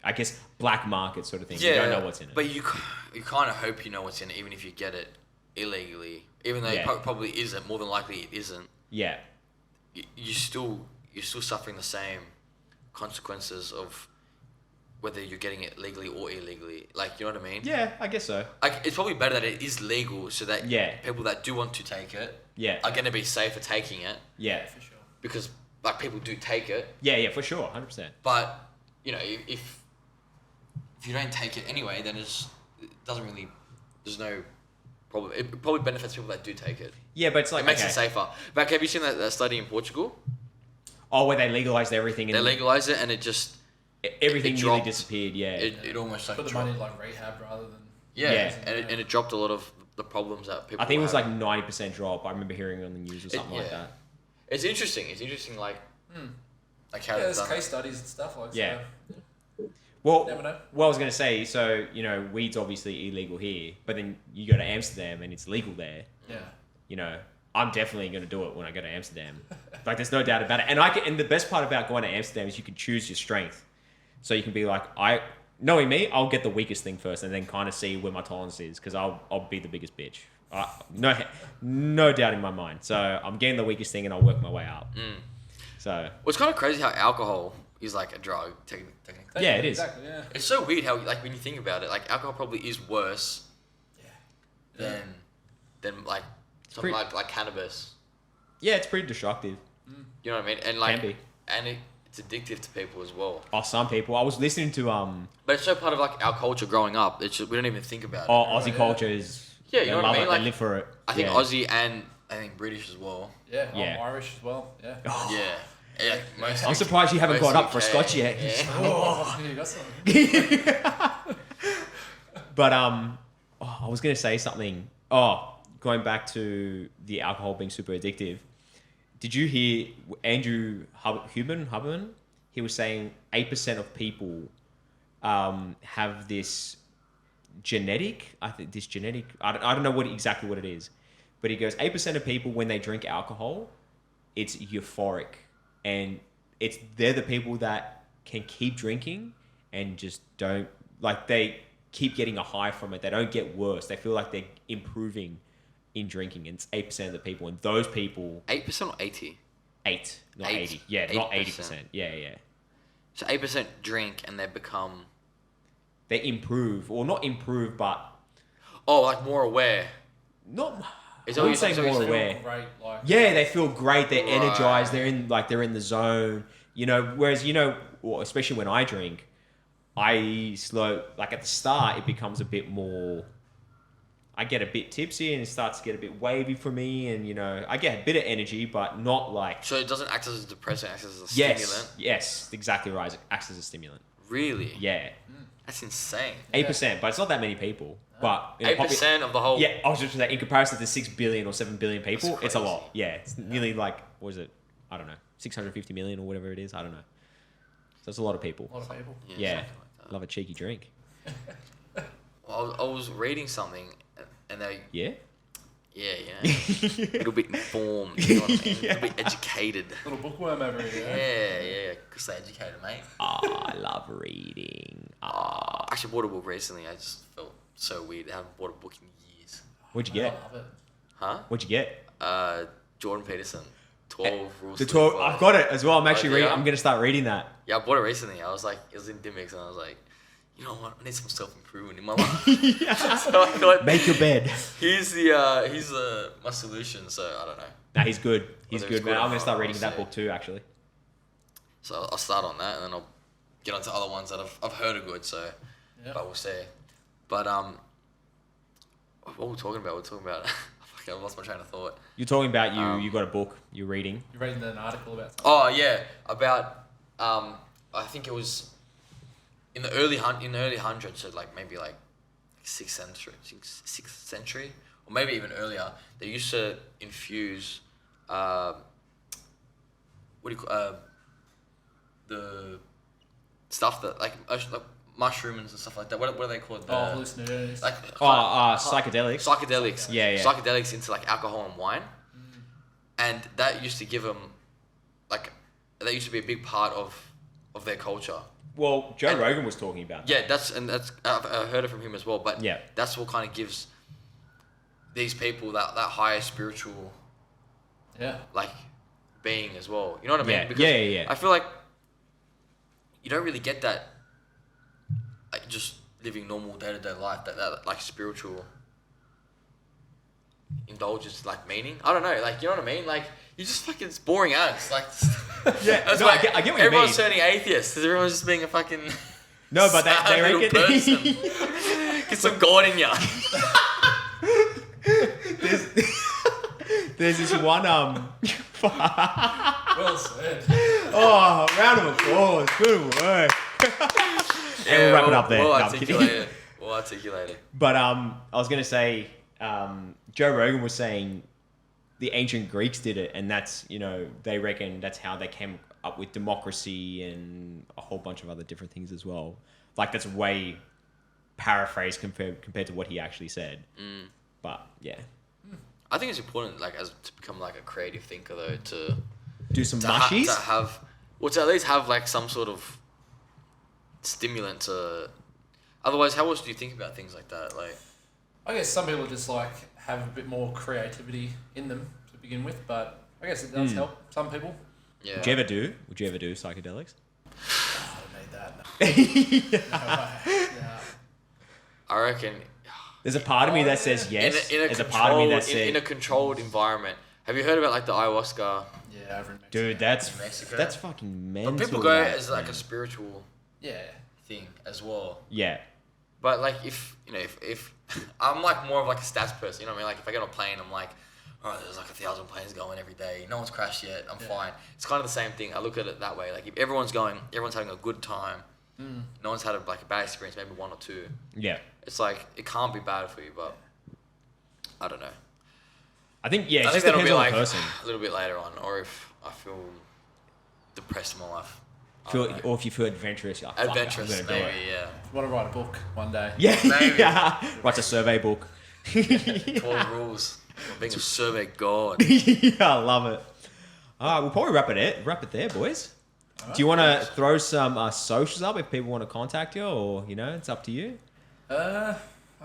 I guess, black market sort of thing, you don't know what's in it. But you kind of hope you know what's in it, even if you get it illegally. Even though Yeah. it probably isn't. More than likely, it isn't. Yeah. You're still suffering the same consequences of whether you're getting it legally or illegally. Like, you know what I mean? Yeah, I guess so. Like, it's probably better that it is legal, so that Yeah. people that do want to take it Yeah. are going to be safer taking it, Yeah. For sure. because like people do take it. Yeah, for sure, 100%. But you know, if you don't take it anyway, then it doesn't really. There's no problem. It probably benefits people that do take it. Yeah, but it's like It makes okay. it safer. But have you seen that study in Portugal? Oh, where they legalized everything and They legalized it, and it just everything it nearly dropped. disappeared. Yeah. it almost like Put the dropped. money in like rehab rather than... Yeah, Yeah. and it dropped a lot of the problems that people. I think it was were like having. 90% drop. I remember hearing it on the news or something like yeah. that. It's interesting. It's interesting, like how Yeah, they've there's done case it. studies and stuff like Yeah. so. Well, Never know. what I was going to say, so, weed's obviously illegal here, but then you go to Amsterdam and it's legal there. Yeah. I'm definitely going to do it when I go to Amsterdam. Like, there's no doubt about it. And the best part about going to Amsterdam is you can choose your strength. So you can be like, knowing me, I'll get the weakest thing first and then kind of see where my tolerance is because I'll be the biggest bitch. No doubt in my mind. So I'm getting the weakest thing and I'll work my way up. So Well, it's kind of crazy how alcohol is like a drug, technically. Yeah, it is. Exactly, yeah. It's so weird how, like, when you think about it, like, alcohol probably is worse than like something pretty- like cannabis. yeah, it's pretty destructive. You know what I mean? And like, Can be. and it's addictive to people as well. Oh, some people. I was listening to But it's so part of like our culture growing up. It's just, we don't even think about it. Aussie culture is. Yeah, you they know what love I mean? it. Like, They live for it. I think Yeah. Aussie and I think British as well. Yeah, Yeah. I'm Irish as well. Yeah. Oh, Yeah. Most I'm surprised you haven't most got up for a UK, Scotch yet. Yeah. Oh, you got something. But I was gonna say something. Oh, going back to the alcohol being super addictive. Did you hear Andrew Huberman? He was saying 8% of people have this genetic. I don't know exactly what it is, but he goes 8% of people when they drink alcohol, it's euphoric, and they're the people that can keep drinking and just don't they keep getting a high from it. They don't get worse. They feel like they're improving in drinking, and it's 8% of the people, and those people 8% or 80? 8, not 8, 80. Yeah, not 8%. 80%. Yeah. So 8% drink and they become They improve, or not improve, but like more aware. not. Is I that what wouldn't say you're saying? more So aware. Great, like, Yeah, they feel great. They're Right. energized. They're in the zone. You know, whereas or especially when I drink, I slow. Like at the start, it becomes a bit more. I get a bit tipsy and it starts to get a bit wavy for me, and I get a bit of energy, but not like. So it doesn't act as a depressant, it acts as a Yes, stimulant? yes, exactly right. It acts as a stimulant. Really? Yeah, That's insane. 8%, but it's not that many people. But 8% of the whole... Yeah, I was just saying, in comparison to 6 billion or 7 billion people, That's it's a crazy. lot. Yeah, it's nearly like, what is it? I don't know, 650 million or whatever it is. I don't know. So it's a lot of people. a lot of people. Yeah, something like that. love a cheeky drink. Well, I was reading something and they... Yeah? Yeah. A little bit informed, you know what I mean? A little bit educated. Little bookworm over here. Yeah. Because they educated, mate. I love reading. I actually bought a book recently. I just felt so weird. I haven't bought a book in years. What'd you I get? love it. Huh? What'd you get? Jordan Peterson. 12 Rules The to 12. Live by. I've got it as well. I'm actually yeah? reading. I'm gonna start reading that. Yeah, I bought it recently. I was like, it was in Dimmicks, and I was like, you know what? I need some self-improvement in my life. So I thought, Make your bed. he's my solution. So I don't know. Nah, he's good. He's Whether it's good, man. good or I'm gonna not, start reading I'll that see. book too, actually. So I'll start on that, and then I'll get onto other ones that I've heard are good. So, Yeah. but we'll see. But what were we talking about? I lost my train of thought. You're talking about you got a book you're reading. You're reading an article about something. Oh yeah, about I think it was in the early hundreds, so like maybe like sixth century, or maybe even earlier. They used to infuse the stuff that like mushrooms and stuff like that. What are they called? Hallucinogens. Like Psychedelics. psychedelics. Yeah. Psychedelics into like alcohol and wine, and that used to give them like that used to be a big part of their culture. Well, Joe And- Rogan was talking about that. Yeah, that's I've heard it from him as well. But Yeah. that's what kind of gives these people that higher spiritual Yeah. like being as well. You know what I mean? Yeah. Because Yeah. I feel like you don't really get that like just living normal day-to-day life, that like spiritual indulgence like meaning. I don't know, like you know what I mean? Like you just fucking it's boring ass. Like Yeah, that's no, why I get what you everyone's mean. turning atheist because everyone's just being a fucking No, but they sad little reckon person. Get some God in ya. there's this one Well said. oh, round of applause. Good work. And we'll wrap it up there. We'll No, I'm kidding. articulate it. But I was gonna say, Joe Rogan was saying the ancient Greeks did it, and that's they reckon that's how they came up with democracy and a whole bunch of other different things as well. Like that's way paraphrased compared to what he actually said. But yeah, I think it's important, like, to become like a creative thinker, though, to do some to mushies. to at least have like some sort of stimulant to. Otherwise, how else do you think about things like that? Like, I guess some people just like have a bit more creativity in them to begin with, but I guess it does help some people. yeah. Would you ever do psychedelics? I don't need that. No. I reckon There's a part of me that says yes. in a There's a part of me that in a says controlled environment. Have you heard about like the ayahuasca Yeah, over in Mexico. Dude, that's Mexico. that's fucking mental. But people go that, as like man. a spiritual Yeah. thing as well. Yeah. But like if I'm like more of like a stats person, you know what I mean? Like if I get on a plane, I'm like, oh, there's like 1,000 planes going every day. No one's crashed yet. I'm fine. It's kind of the same thing. I look at it that way. Like if everyone's having a good time. No one's had a bad experience, maybe one or two. Yeah. It's like it can't be bad for you, but I don't know. I think it I just think that'll depends be on like the person. a little bit later on, or if I feel depressed in my life. Or if you feel adventurous, you're like, fuck it, I'm Adventurous, gonna do maybe, it. yeah. I want to write a book one day. Yeah, Maybe. yeah. Writes a survey book. 12 rules of being a survey god. Yeah, I love it. All right, we'll probably wrap it there, boys. All Do you right. want to throw some socials up if people want to contact you, or it's up to you? I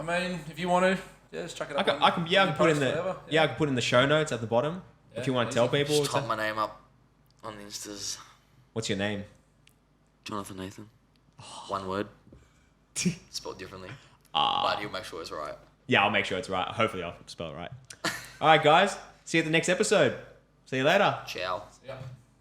mean, if you want to, just chuck it I up. can put in the I can put in the show notes at the bottom if Yeah, you want to tell easy. people. Just type my name up on the Instas. What's your name? Jonathan Nathan. One word. Spelled differently. Ah. But he'll make sure it's right. Yeah, I'll make sure it's right. Hopefully, I'll spell it right. All right, guys. See you at the next episode. See you later. Ciao. Yeah.